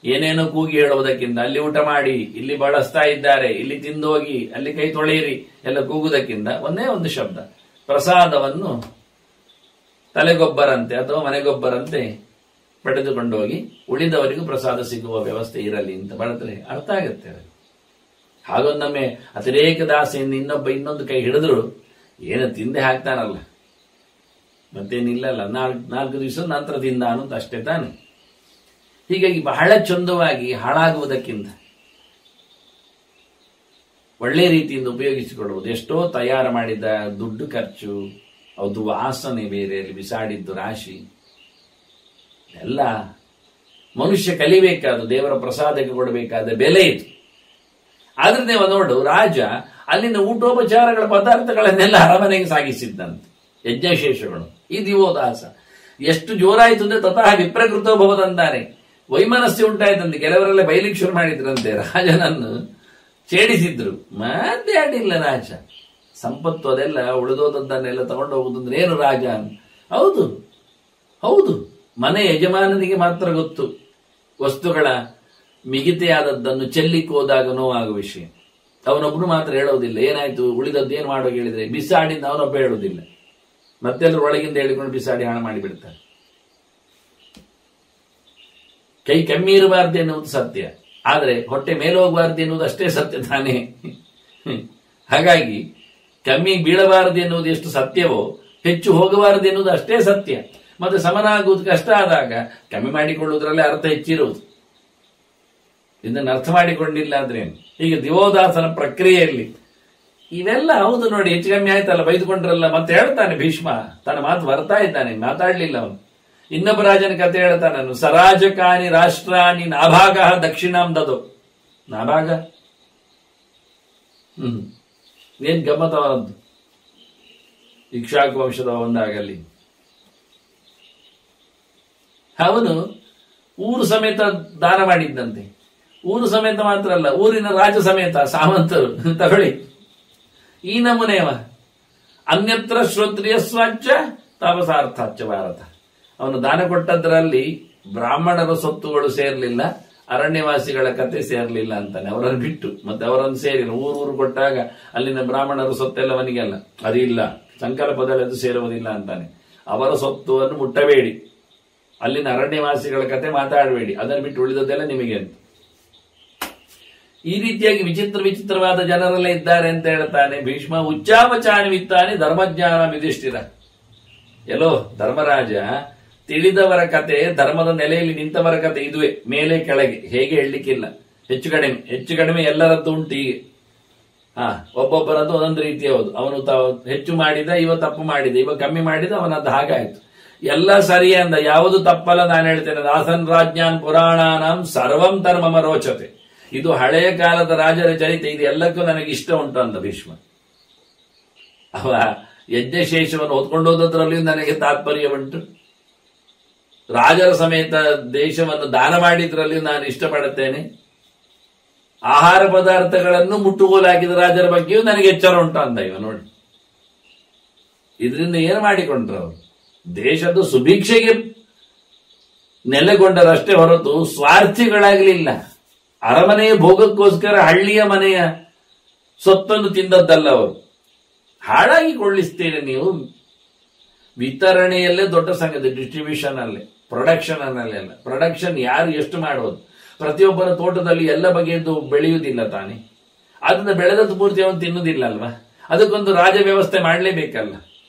ಏನೇನೋ ಕೂಗಿ ಹೇಳುವುದಕ್ಕಿಂತ, ಅಲ್ಲಿ ಊಟ ಮಾಡಿ, ಇಲ್ಲಿ ಬಳಸ್ತಾ ಇದ್ದಾರೆ, ಇಲ್ಲಿ ತಿಂದೋಗಿ, ಅಲ್ಲಿ ಕೈ ತೊಳೆಯಿರಿ ಎಲ್ಲ ಕೂಗುವುದಕ್ಕಿಂತ ಒಂದೇ ಒಂದು ಶಬ್ದ, ಪ್ರಸಾದವನ್ನು ತಲೆಗೊಬ್ಬರಂತೆ ಅಥವಾ ಮನೆಗೊಬ್ಬರಂತೆ ಪಡೆದುಕೊಂಡು ಹೋಗಿ ಉಳಿದವರಿಗೂ ಪ್ರಸಾದ ಸಿಗುವ ವ್ಯವಸ್ಥೆ ಇರಲಿ ಅಂತ ಬಳದ್ರೆ ಅರ್ಥ ಆಗುತ್ತೆ. ಹಾಗೊಂದೊಮ್ಮೆ ಅತಿರೇಕ ದಾಸೆಯಿಂದ ಇನ್ನೊಂದು ಕೈ ಹಿಡಿದ್ರು ಏನು ತಿಂದೆ ಹಾಕ್ತಾನಲ್ಲ, ಮತ್ತೇನಿಲ್ಲಲ್ಲ, 4 ದಿವಸ ನಂತರ ತಿಂದಾನು ಅಂತ ಅಷ್ಟೇ ತಾನೆ. ಹೀಗಾಗಿ ಬಹಳ ಚಂದವಾಗಿ ಹಾಳಾಗುವುದಕ್ಕಿಂತ ಒಳ್ಳೆ ರೀತಿಯಿಂದ ಉಪಯೋಗಿಸಿಕೊಳ್ಳುವುದು. ಎಷ್ಟೋ ತಯಾರು ಮಾಡಿದ ದುಡ್ಡು ಖರ್ಚು, ಅದು ವಾಸನೆ ಬೇರೆ, ಅಲ್ಲಿ ಬಿಸಾಡಿದ್ದು ರಾಶಿ ಎಲ್ಲ ಮನುಷ್ಯ ಕಲಿಬೇಕಾದ ದೇವರ ಪ್ರಸಾದಕ್ಕೆ ಕೊಡಬೇಕಾದ ಬೆಲೆ ಇತ್ತು. ಆದ್ರೆ ನೀವು ನೋಡು, ರಾಜ ಅಲ್ಲಿನ ಊಟೋಪಚಾರಗಳ ಪದಾರ್ಥಗಳನ್ನೆಲ್ಲ ಅರಮನೆಗೆ ಸಾಗಿಸಿದ್ದಂತೆ, ಯಜ್ಞಶೇಷಗಳು. ಈ ದಿವೋದಾಸ ಎಷ್ಟು ಜೋರಾಯಿತು ಅಂದ್ರೆ ತತಃ ವಿಪ್ರಕೃತೋ ಭವದಂತಾನೆ, ವೈಮನಸ್ಸು ಉಂಟಾಯ್ತಂತೆ. ಕೆಲವರೆಲ್ಲ ಬೈಲಿಕ್ಕೆ ಶುರು ಮಾಡಿದ್ರಂತೆ, ರಾಜನನ್ನು ಛೇಡಿಸಿದ್ರು. ಮತ್ತೆ ಅಡ್ಡಿಲ್ಲ, ರಾಜ ಸಂಪತ್ತು ಅದೆಲ್ಲ ಉಳಿದೋದದ್ದನ್ನೆಲ್ಲ ತಗೊಂಡು ಹೋಗುದಂದ್ರೆ ಏನು ರಾಜ? ಹೌದು ಹೌದು, ಮನೆ ಯಜಮಾನನಿಗೆ ಮಾತ್ರ ಗೊತ್ತು ವಸ್ತುಗಳ ಮಿಗಿತೆಯಾದದ್ದನ್ನು ಚೆಲ್ಲಿಕ್ಕೆ ಹೋದಾಗ ನೋವಾಗುವ ವಿಷಯ. ಅವನೊಬ್ರು ಮಾತ್ರ ಹೇಳೋದಿಲ್ಲ, ಏನಾಯ್ತು ಉಳಿದದ್ದು ಏನು ಮಾಡೋಕೆ ಹೇಳಿದ್ರೆ ಬಿಸಾಡಿಂದ ಅವನೊಬ್ಬ ಹೇಳುವುದಿಲ್ಲ, ಮತ್ತೆಲ್ಲರೂ ಒಳಗಿಂದ ಹೇಳಿಕೊಂಡು ಬಿಸಾಡಿ ಹಣ ಮಾಡಿಬಿಡ್ತಾರೆ. ಕೈ ಕಮ್ಮಿ ಇರಬಾರ್ದು ಎನ್ನುವುದು ಸತ್ಯ, ಆದರೆ ಹೊಟ್ಟೆ ಮೇಲೆ ಹೋಗಬಾರ್ದು ಎನ್ನುವುದು ಅಷ್ಟೇ ಸತ್ಯ ತಾನೇ. ಹಾಗಾಗಿ ಕಮ್ಮಿ ಬೀಳಬಾರದು ಎನ್ನುವುದು ಎಷ್ಟು ಸತ್ಯವೋ ಹೆಚ್ಚು ಹೋಗಬಾರದು ಎನ್ನುವುದು ಅಷ್ಟೇ ಸತ್ಯ. ಮತ್ತೆ ಸಮನಾಗುವುದು ಕಷ್ಟ ಆದಾಗ ಕಮ್ಮಿ ಮಾಡಿಕೊಳ್ಳುವುದರಲ್ಲೇ ಅರ್ಥ ಹೆಚ್ಚಿರುವುದು. ಇದನ್ನು ಅರ್ಥ ಮಾಡಿಕೊಂಡಿಲ್ಲ ಅಂದ್ರೆ ಈಗ ದಿವೋದಾಸನ ಪ್ರಕ್ರಿಯೆಯಲ್ಲಿ ಇವೆಲ್ಲ ಹೌದು ನೋಡಿ, ಹೆಚ್ಚು ಕಮ್ಮಿ ಆಯ್ತಲ್ಲ, ಬೈದುಕೊಂಡ್ರಲ್ಲ. ಮತ್ತೆ ಹೇಳ್ತಾನೆ ಭೀಷ್ಮ, ತನ್ನ ಮಾತು ಬರ್ತಾ ಇದ್ದಾನೆ, ಮಾತಾಡ್ಲಿಲ್ಲ ಅವನು. ಇನ್ನೊಬ್ಬ ರಾಜನ ಕತೆ ಹೇಳ್ತಾನು, ಸರಾಜಕಾನಿ ರಾಷ್ಟ್ರಾನಿ ನಾಭಾಗ ದಕ್ಷಿಣಾಂ ದದೋ. ನಾಭಾಗ ಏನ್ ಗಮ್ಮತವಾದದ್ದು. ಇಕ್ಷಾಕು ವಂಶದ ಒಂದಾಗಲಿ ಅವನು ಊರು ಸಮೇತ ದಾನ ಮಾಡಿದ್ದಂತೆ. ಊರು ಸಮೇತ ಮಾತ್ರ ಅಲ್ಲ, ಊರಿನ ರಾಜ ಸಮೇತ ಸಾಮಂತರು ತಗೊಳ್ಳಿ. ಈ ನಮೂನೆಯವ ಅನ್ಯತ್ರ ಶ್ರೋತ್ರಿಯ ಸ್ವಚ್ಛ ತಾಪಸಾರ್ಥಾಚ್ಯ ಭಾರತ. ಅವನು ದಾನ ಕೊಟ್ಟದ್ರಲ್ಲಿ ಬ್ರಾಹ್ಮಣರ ಸೊತ್ತುಗಳು ಸೇರ್ಲಿಲ್ಲ, ಅರಣ್ಯವಾಸಿಗಳ ಕತೆ ಸೇರ್ಲಿಲ್ಲ ಅಂತಾನೆ. ಅವರನ್ನು ಬಿಟ್ಟು ಮತ್ತೆ ಅವರನ್ನು ಸೇರಿಲ್ಲ. ಊರು ಕೊಟ್ಟಾಗ ಅಲ್ಲಿನ ಬ್ರಾಹ್ಮಣರ ಸೊತ್ತೆಲ್ಲ ಅವನಿಗೆಲ್ಲ ಅದು ಇಲ್ಲ, ಸಂಕಲ್ಪದಲ್ಲಿ ಅದು ಸೇರುವುದಿಲ್ಲ ಅಂತಾನೆ. ಅವರ ಸೊತ್ತುವನ್ನು ಮುಟ್ಟಬೇಡಿ, ಅಲ್ಲಿನ ಅರಣ್ಯವಾಸಿಗಳ ಕತೆ ಮಾತಾಡಬೇಡಿ, ಅದನ್ನು ಬಿಟ್ಟು ಉಳಿದದ್ದೆಲ್ಲ ನಿಮಗೆ ಅಂತ. ಈ ರೀತಿಯಾಗಿ ವಿಚಿತ್ರವಾದ ಜನರೆಲ್ಲ ಇದ್ದಾರೆ ಅಂತ ಹೇಳ್ತಾನೆ ಭೀಷ್ಮ. ಉಚ್ಚಾವಚಾನಿವಿತ್ತಾನೆ ಧರ್ಮಜ್ಞಾನ ಯುಧಿಷ್ಠಿರ. ಎಲ್ಲೋ ಧರ್ಮರಾಜ, ತಿಳಿದವರ ಕತೆ, ಧರ್ಮದ ನೆಲೆಯಲ್ಲಿ ನಿಂತವರ ಕತೆ ಇದುವೆ, ಮೇಲೆ ಕೆಳಗೆ ಹೇಗೆ ಹೇಳಲಿಕ್ಕಿಲ್ಲ. ಹೆಚ್ಚು ಕಡಿಮೆ ಎಲ್ಲರದ್ದು ಉಂಟು ಹೀಗೆ. ಒಬ್ಬೊಬ್ಬರದ್ದು ಒಂದೊಂದು ರೀತಿ. ಹೌದು, ಅವನು ಹೆಚ್ಚು ಮಾಡಿದ, ಇವ ತಪ್ಪು ಮಾಡಿದ, ಇವ ಕಮ್ಮಿ ಮಾಡಿದ, ಅವನದ್ದು ಹಾಗಾಯ್ತು. ಎಲ್ಲ ಸರಿಯೇ ಅಂದ, ಯಾವುದು ತಪ್ಪಲ್ಲ. ನಾನು ಹೇಳ್ತೇನೆ, ದಾಸನ್ ರಾಜ್ಞಾನ್ ಪುರಾಣಾನಾಂ ಸರ್ವಂ ಧರ್ಮಮ ರೋಚತೆ. ಇದು ಹಳೆಯ ಕಾಲದ ರಾಜರ ಚರಿತೆ, ಇದು ಎಲ್ಲಕ್ಕೂ ನನಗೆ ಇಷ್ಟ ಉಂಟು ಅಂತ ಭೀಷ್ಮ. ಅವ ಯಜ್ಞಶೇಷವನ್ನು ಹೊತ್ಕೊಂಡು ಹೋದದ್ರಲ್ಲಿಯೂ ನನಗೆ ತಾತ್ಪರ್ಯ ಉಂಟು. ರಾಜರ ಸಮೇತ ದೇಶವನ್ನು ದಾನ ಮಾಡಿದ್ರಲ್ಲಿಯೂ ನಾನು ಇಷ್ಟಪಡುತ್ತೇನೆ. ಆಹಾರ ಪದಾರ್ಥಗಳನ್ನು ಮುಟ್ಟುಗೋಲಾಕಿದ ರಾಜರ ಬಗ್ಗೆಯೂ ನನಗೆ ಎಚ್ಚರ ಉಂಟು ಅಂದ ಇವ. ನೋಡಿ, ಇದರಿಂದ ಏನು ಮಾಡಿಕೊಂಡ್ರು ಅವರು? ದೇಶದ ಸುಭಿಕ್ಷೆಗೆ ನೆಲೆಗೊಂಡರಷ್ಟೇ ಹೊರತು ಸ್ವಾರ್ಥಿಗಳಾಗಲಿಲ್ಲ. ಅರಮನೆಯ ಭೋಗಕ್ಕೋಸ್ಕರ ಹಳ್ಳಿಯ ಮನೆಯ ಸೊತ್ತನ್ನು ತಿಂದದ್ದಲ್ಲ ಅವರು. ಹಾಳಾಗಿ ಕೊಳ್ಳಿಸ್ತೇನೆ ನೀವು. ವಿತರಣೆಯಲ್ಲೇ ದೊಡ್ಡ ಸಂಗತಿ, ಡಿಸ್ಟ್ರಿಬ್ಯೂಷನ್ ಅಲ್ಲೇ, ಪ್ರೊಡಕ್ಷನ್ ಅನ್ನಲ್ಲೇ ಅಲ್ಲ. ಪ್ರೊಡಕ್ಷನ್ ಯಾರು ಎಷ್ಟು ಮಾಡೋದು? ಪ್ರತಿಯೊಬ್ಬರ ತೋಟದಲ್ಲಿ ಎಲ್ಲ ಬಗೆಯದ್ದು ಬೆಳೆಯುವುದಿಲ್ಲ ತಾನೆ. ಅದನ್ನ ಬೆಳೆದದ್ದು ಪೂರ್ತಿ ಅವನು ತಿನ್ನುವುದಿಲ್ಲ ಅಲ್ವಾ? ಅದಕ್ಕೊಂದು ರಾಜ ವ್ಯವಸ್ಥೆ ಮಾಡಲೇಬೇಕಲ್ಲ.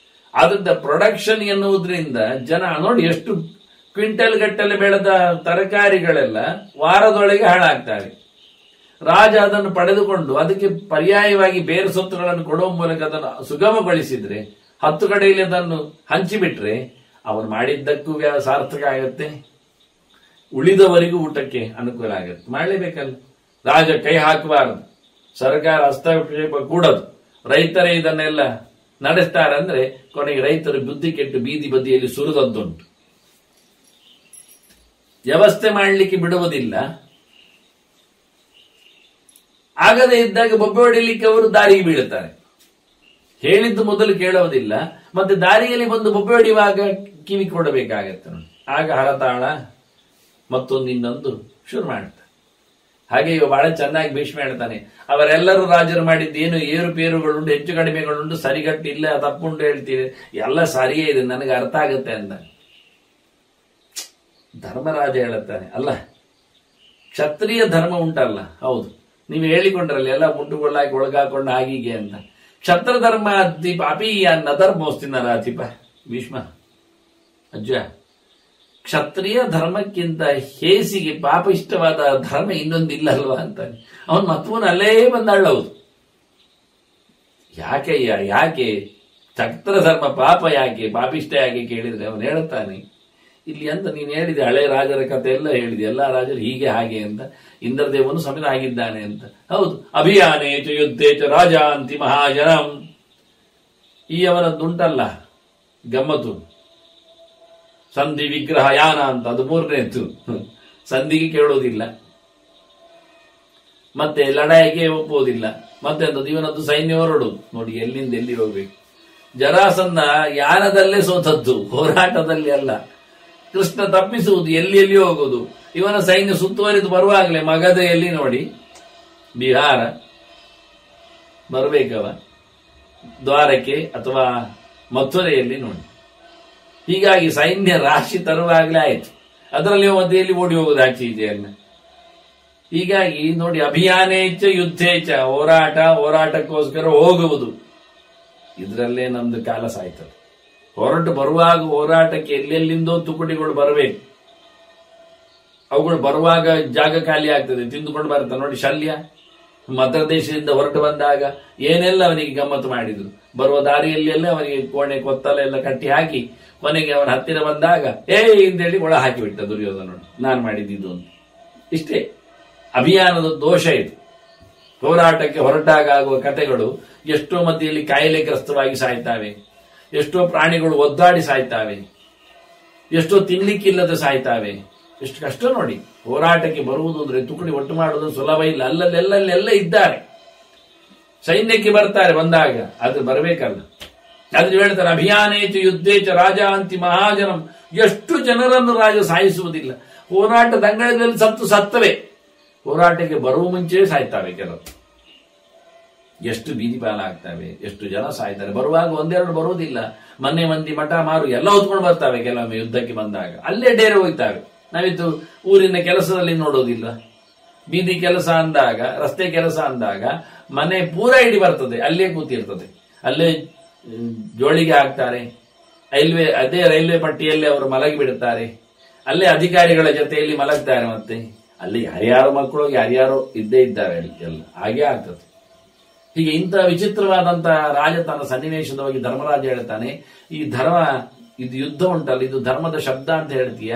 ಅದರಿಂದ ಪ್ರೊಡಕ್ಷನ್ ಎನ್ನುವುದರಿಂದ ಜನ ನೋಡಿ, ಎಷ್ಟು ಕ್ವಿಂಟಲ್ ಗಟ್ಟಲೆ ಬೆಳೆದ ತರಕಾರಿಗಳೆಲ್ಲ ವಾರದೊಳಗೆ ಹಾಳಾಗ್ತವೆ. ರಾಜ ಅದನ್ನು ಪಡೆದುಕೊಂಡು ಅದಕ್ಕೆ ಪರ್ಯಾಯವಾಗಿ ಬೇರೆ ಸೊತ್ತುಗಳನ್ನು ಕೊಡುವ ಮೂಲಕ ಅದನ್ನು ಸುಗಮಗೊಳಿಸಿದ್ರೆ, 10 ಕಡೆಯಲ್ಲಿ ಅದನ್ನು ಹಂಚಿಬಿಟ್ರೆ ಅವನು ಮಾಡಿದ್ದಕ್ಕೂ ಸಾರ್ಥಕ ಆಗತ್ತೆ, ಉಳಿದವರಿಗೂ ಊಟಕ್ಕೆ ಅನುಕೂಲ ಆಗತ್ತೆ. ಮಾಡಲೇಬೇಕಲ್ಲ. ರಾಜ ಕೈ ಹಾಕಬಾರದು, ಸರ್ಕಾರ ಹಸ್ತಕ್ಷೇಪ ಕೂಡದು, ರೈತರೇ ಇದನ್ನೆಲ್ಲ ನಡೆಸ್ತಾರೆ ಅಂದ್ರೆ ಕೊನೆಗೆ ರೈತರು ಬುದ್ಧಿ ಕೆಟ್ಟು ಬೀದಿ ಬದಿಯಲ್ಲಿ ಸುರಿದದ್ದುಂಟು. ವ್ಯವಸ್ಥೆ ಮಾಡಲಿಕ್ಕೆ ಬಿಡುವುದಿಲ್ಲ. ಆಗದೇ ಇದ್ದಾಗ ಬೊಬ್ಬೆ ಹೊಡಿಲಿಕ್ಕೆ ಅವರು ದಾರಿಗೆ ಬೀಳುತ್ತಾರೆ. ಹೇಳಿದ್ದು ಮೊದಲು ಕೇಳೋದಿಲ್ಲ, ಮತ್ತೆ ದಾರಿಯಲ್ಲಿ ಬಂದು ಬೊಬ್ಬೆ ಹೊಡೆಯುವಾಗ ಕಿವಿ ಕೊಡಬೇಕಾಗತ್ತೆ. ಆಗ ಹರತಾಳ ಮತ್ತೊಂದು ಇನ್ನೊಂದು ಶುರು ಮಾಡ್ತಾರೆ. ಹಾಗೆ ಇವ ಬಹಳ ಚೆನ್ನಾಗಿ ಭೀಷ್ಮ ಹೇಳ್ತಾನೆ, ಅವರೆಲ್ಲರೂ ರಾಜರು ಮಾಡಿದ್ದು ಏನು ಏರುಪೇರುಗಳುಂಟು, ಹೆಚ್ಚು ಕಡಿಮೆಗಳುಂಟು, ಸರಿಗಟ್ಟು ಇಲ್ಲ, ತಪ್ಪುಂಟು ಹೇಳ್ತೀರಿ, ಎಲ್ಲ ಸರಿಯೇ ಇದೆ, ನನಗೆ ಅರ್ಥ ಆಗುತ್ತೆ ಅಂದ. ಧರ್ಮರಾಜ ಹೇಳುತ್ತಾನೆ, ಅಲ್ಲ ಕ್ಷತ್ರಿಯ ಧರ್ಮ ಉಂಟಲ್ಲ, ಹೌದು ನೀವು ಹೇಳಿಕೊಂಡ್ರಲ್ಲ ಎಲ್ಲ ಮುಟ್ಟುಗೊಳ್ಳಾಕಿ ಒಳಗಾಕೊಂಡು ಆಗೀಗೆ ಅಂತ. ಕ್ಷತ್ರ ಧರ್ಮ ದೀಪ ಅಪೀಯ ನಧರ್ಮೋಸ್ತಿನ ರಾಧಿಪ. ಭೀಷ್ಮ ಅಜ್ಜ, ಕ್ಷತ್ರಿಯ ಧರ್ಮಕ್ಕಿಂತ ಹೇಸಿಗೆ ಪಾಪಿಷ್ಟವಾದ ಧರ್ಮ ಇನ್ನೊಂದಿಲ್ಲ ಅಲ್ವಾ ಅಂತಾನೆ. ಅವನ್ ಮತ್ತವನು ಅಲ್ಲೇ ಬಂದಾಳೌದು. ಯಾಕೆ ಕ್ಷತ್ರ ಧರ್ಮ ಪಾಪ ಯಾಕೆ, ಪಾಪಿಷ್ಟ ಯಾಕೆ ಕೇಳಿದ್ರೆ ಅವನು ಹೇಳುತ್ತಾನೆ, ಇಲ್ಲಿ ಅಂತ ನೀನು ಹೇಳಿದೆ, ಹಳೆ ರಾಜರ ಕಥೆ ಎಲ್ಲ ಹೇಳಿದೆ, ಎಲ್ಲಾ ರಾಜರು ಹೀಗೆ ಹಾಗೆ ಅಂತ, ಇಂದ್ರದೇವನು ಸಮೇತ ಆಗಿದ್ದಾನೆ ಅಂತ. ಹೌದು, ಅಭಿಯಾನೇ ಚ ಯುದ್ಧೇ ಚ ರಾಜ ಅಂತಿ ಮಹಾಜನಂ. ಈ ಅವನದ್ದುಂಟಲ್ಲ ಗಮ್ಮತ್ತು, ಸಂಧಿ ವಿಗ್ರಹ ಯಾನ ಅಂತ, ಅದು 3ನೇದ್ದು. ಸಂಧಿಗೆ ಕೇಳೋದಿಲ್ಲ, ಮತ್ತೆ ಲಡಾಯಿಗೆ ಒಪ್ಪುವುದಿಲ್ಲ, ಮತ್ತೆ ಇವನದ್ದು ಸೈನ್ಯ ಹೊರಡು. ನೋಡಿ ಎಲ್ಲಿಂದ ಎಲ್ಲಿ ಹೋಗ್ಬೇಕು. ಜರಾಸಂಧ ಯಾನದಲ್ಲೇ ಸೋತದ್ದು, ಹೋರಾಟದಲ್ಲಿ ಅಲ್ಲ. ಕೃಷ್ಣ ತಪ್ಪಿಸುವುದು, ಎಲ್ಲಿ ಹೋಗುವುದು. ಇವನ ಸೈನ್ಯ ಸುತ್ತುವರಿದು ಬರುವಾಗಲೇ ಮಗಧೆಯಲ್ಲಿ ನೋಡಿ, ಬಿಹಾರ ಬರಬೇಕವ, ದ್ವಾರಕೆ ಅಥವಾ ಮಥುರೆಯಲ್ಲಿ ನೋಡಿ. ಹೀಗಾಗಿ ಸೈನ್ಯ ರಾಶಿ ತರುವಾಗಲೇ ಆಯ್ತು. ಅದರಲ್ಲಿ ಮಧ್ಯೆಯಲ್ಲಿ ಓಡಿ ಹೋಗುದು ಆಚೆ ಇದೆಯಲ್ಲ. ಹೀಗಾಗಿ ನೋಡಿ, ಅಭಿಯಾನೇಚ್ಛ ಯುದ್ಧೇಚ್ಛ, ಹೋರಾಟಕ್ಕೋಸ್ಕರ ಹೋಗುವುದು, ಇದರಲ್ಲೇ ನಮ್ದು ಕಾಲ ಸಾಯ್ತದೆ. ಹೊರಟು ಬರುವಾಗ ಹೋರಾಟಕ್ಕೆ ಎಲ್ಲೆಲ್ಲಿಂದೋ ತುಕಡಿಗಳು ಬರಬೇಕು. ಅವುಗಳು ಬರುವಾಗ ಜಾಗ ಖಾಲಿ ಆಗ್ತದೆ, ತಿಂದುಕೊಂಡು ಬರುತ್ತೆ. ನೋಡಿ, ಶಲ್ಯ ಮದ್ರ ದೇಶದಿಂದ ಹೊರಟು ಬಂದಾಗ ಏನೆಲ್ಲ ಅವನಿಗೆ ಗಮ್ಮತ್ತು ಮಾಡಿದ್ರು. ಬರುವ ದಾರಿಯಲ್ಲೆಲ್ಲ ಅವನಿಗೆ ಕೋಣೆ ಕೊತ್ತಲ ಎಲ್ಲ ಕಟ್ಟಿ ಹಾಕಿ ಕೊನೆಗೆ ಅವನ ಹತ್ತಿರ ಬಂದಾಗ ಇಂದೇಳಿ ಒಳ ಹಾಕಿಬಿಟ್ಟ ದುರ್ಯೋಧನ. ನೋಡಿ, ನಾನು ಮಾಡಿದ್ದು ಅಂತ. ಇಷ್ಟೇ ಅಭಿಯಾನದ ದೋಷ ಇದು. ಹೋರಾಟಕ್ಕೆ ಹೊರಟಾಗ ಆಗುವ ಕಥೆಗಳು ಎಷ್ಟೋ ಮಧ್ಯೆಯಲ್ಲಿ ಕಾಯಿಲೆಗ್ರಸ್ತವಾಗಿ ಸಾಯ್ತಾವೆ, ಎಷ್ಟೋ ಪ್ರಾಣಿಗಳು ಒದ್ದಾಡಿ ಸಾಯ್ತಾವೆ, ಎಷ್ಟೋ ತಿನ್ಲಿಕ್ಕಿಲ್ಲದೆ ಸಾಯ್ತಾವೆ. ಎಷ್ಟು ಕಷ್ಟ ನೋಡಿ. ಹೋರಾಟಕ್ಕೆ ಬರುವುದು ಅಂದ್ರೆ ತುಕಡಿ ಒಟ್ಟು ಮಾಡುವುದು ಸುಲಭ ಇಲ್ಲ. ಅಲ್ಲಲ್ಲೆಲ್ಲ ಇದ್ದಾರೆ, ಸೈನ್ಯಕ್ಕೆ ಬರ್ತಾರೆ. ಬಂದಾಗ ಅದು ಬರಬೇಕಲ್ಲ. ಆದ್ರೆ ಹೇಳ್ತಾರೆ, ಅಭಿಯಾನೇಚ ಯುದ್ಧೇಚ ರಾಜ ಅಂತಿ ಮಹಾಜನಂ. ಎಷ್ಟು ಜನರನ್ನು ರಾಜ ಸಾಯಿಸುವುದಿಲ್ಲ. ಹೋರಾಟದ ಅಂಗಳದಲ್ಲಿ ಸತ್ತವೆ. ಹೋರಾಟಕ್ಕೆ ಬರುವ ಮುಂಚೆ ಸಾಯ್ತಾವೆ ಕೆಲವು. ಎಷ್ಟು ಬೀದಿ ಪಾಲಾಗ್ತವೆ, ಎಷ್ಟು ಜನ ಸಾಯ್ತಾರೆ. ಬರುವಾಗ ಒಂದೆರಡು ಬರುವುದಿಲ್ಲ. ಮನೆ ಮಂದಿ ಮಠ ಮಾರು ಎಲ್ಲ ಹೊತ್ಕೊಂಡು ಬರ್ತಾವೆ. ಕೆಲವೊಮ್ಮೆ ಯುದ್ಧಕ್ಕೆ ಬಂದಾಗ ಅಲ್ಲೇ ಡೇರೆ ಹೋಗ್ತಾವೆ. ನಾವಿದ್ದು ಊರಿನ ಕೆಲಸದಲ್ಲಿ ನೋಡೋದಿಲ್ಲ. ಬೀದಿ ಕೆಲಸ ಅಂದಾಗ, ರಸ್ತೆ ಕೆಲಸ ಅಂದಾಗ ಮನೆ ಪೂರ ಇಡಿ ಬರ್ತದೆ, ಅಲ್ಲೇ ಕೂತಿರ್ತದೆ. ಅಲ್ಲೇ ಜೋಳಿಗೆ ಹಾಕ್ತಾರೆ. ಅದೇ ರೈಲ್ವೆ ಪಟ್ಟಿಯಲ್ಲಿ ಅವರು ಮಲಗಿ ಬಿಡುತ್ತಾರೆ. ಅಲ್ಲೇ ಅಧಿಕಾರಿಗಳ ಜೊತೆಯಲ್ಲಿ ಮಲಗ್ತಾರೆ. ಮತ್ತೆ ಅಲ್ಲಿ ಯಾರ್ಯಾರೋ ಮಕ್ಕಳು ಯಾರ್ಯಾರೋ ಇದ್ದೇ ಇದ್ದಾರೆ ಅಲ್ಲಿ ಎಲ್ಲ. ಹಾಗೆ ಆಗ್ತದೆ. ಹೀಗೆ ಇಂಥ ವಿಚಿತ್ರವಾದಂತಹ ರಾಜತನ ಸನ್ನಿವೇಶದ ಬಗ್ಗೆ ಧರ್ಮರಾಜ ಹೇಳ್ತಾನೆ, ಈ ಧರ್ಮ, ಇದು ಯುದ್ಧ ಉಂಟಲ್ಲ, ಇದು ಧರ್ಮದ ಶಬ್ದ ಅಂತ ಹೇಳ್ತೀಯ.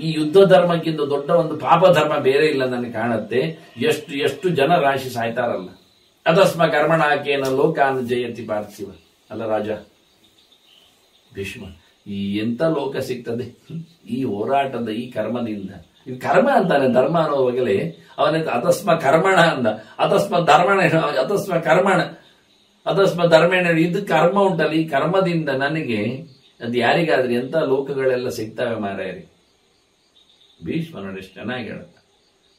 ಈ ಯುದ್ಧ ಧರ್ಮಕ್ಕಿಂತ ದೊಡ್ಡ ಒಂದು ಪಾಪ ಧರ್ಮ ಬೇರೆ ಇಲ್ಲ ನನಗೆ ಕಾಣುತ್ತೆ. ಎಷ್ಟು ಜನ ರಾಶಿ ಸಾಯ್ತಾರಲ್ಲ. ಅದಸ್ಮ ಕರ್ಮಣಾಕೇನ ಲೋಕಾನ್ ಜಯತಿ ಪಾರ್ಥಿವ. ಅಲ್ಲ ರಾಜ ಭೀಷ್ಮ, ಈ ಎಂತ ಲೋಕ ಸಿಗ್ತದೆ ಈ ಹೋರಾಟದ ಈ ಕರ್ಮದಿಂದ. ಇದು ಕರ್ಮ ಅಂತಾನೆ, ಧರ್ಮ ಅನ್ನೋವಾಗಲೇ ಅವನ ಅತಸ್ಮ ಕರ್ಮಣ ಅಂದ. ಅತಸ್ಮ ಧರ್ಮಣ, ಅತಸ್ಮ ಕರ್ಮಣ, ಅತಸ್ಮ ಧರ್ಮೇಣ. ಇದು ಕರ್ಮ ಉಂಟಲ್ಲ, ಈ ಕರ್ಮದಿಂದ ನನಗೆ ಅದು ಯಾರಿಗಾದ್ರೆ ಎಂತ ಲೋಕಗಳೆಲ್ಲ ಸಿಗ್ತವೆ ಮಾರಾಯರಿ. ಭೀಷ್ಮ ನೋಡಿ ಎಷ್ಟು ಚೆನ್ನಾಗಿ ಹೇಳುತ್ತ.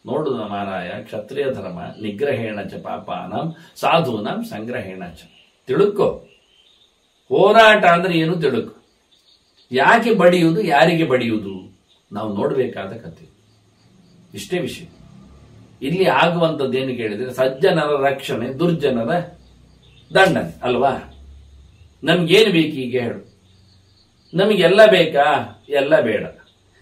ನೋಡುದ ಮಾರಾಯ, ಕ್ಷತ್ರಿಯ ಧರ್ಮ ನಿಗ್ರಹೇಣ ಚ ಪಾಪಾನಂ ಸಾಧೂನಾಂ ಸಂಗ್ರಹೇಣ ಚ. ತಿಳುಕೋ, ಹೋರಾಟ ಅಂದ್ರೆ ಏನು ತಿಳುಕು. ಯಾಕೆ ಬಡಿಯುವುದು, ಯಾರಿಗೆ ಬಡಿಯುವುದು, ನಾವು ನೋಡಬೇಕಾದ ಕಥೆ. ಇಷ್ಟೇ ವಿಷಯ. ಇಲ್ಲಿ ಆಗುವಂಥದ್ದೇನು ಕೇಳಿದ್ರೆ, ಸಜ್ಜನರ ರಕ್ಷಣೆ, ದುರ್ಜನರ ದಂಡನೆ ಅಲ್ವಾ. ನಮ್ಗೇನು ಬೇಕು ಈಗ ಹೇಳು? ನಮಗೆಲ್ಲ ಬೇಕಾ? ಎಲ್ಲ ಬೇಡ.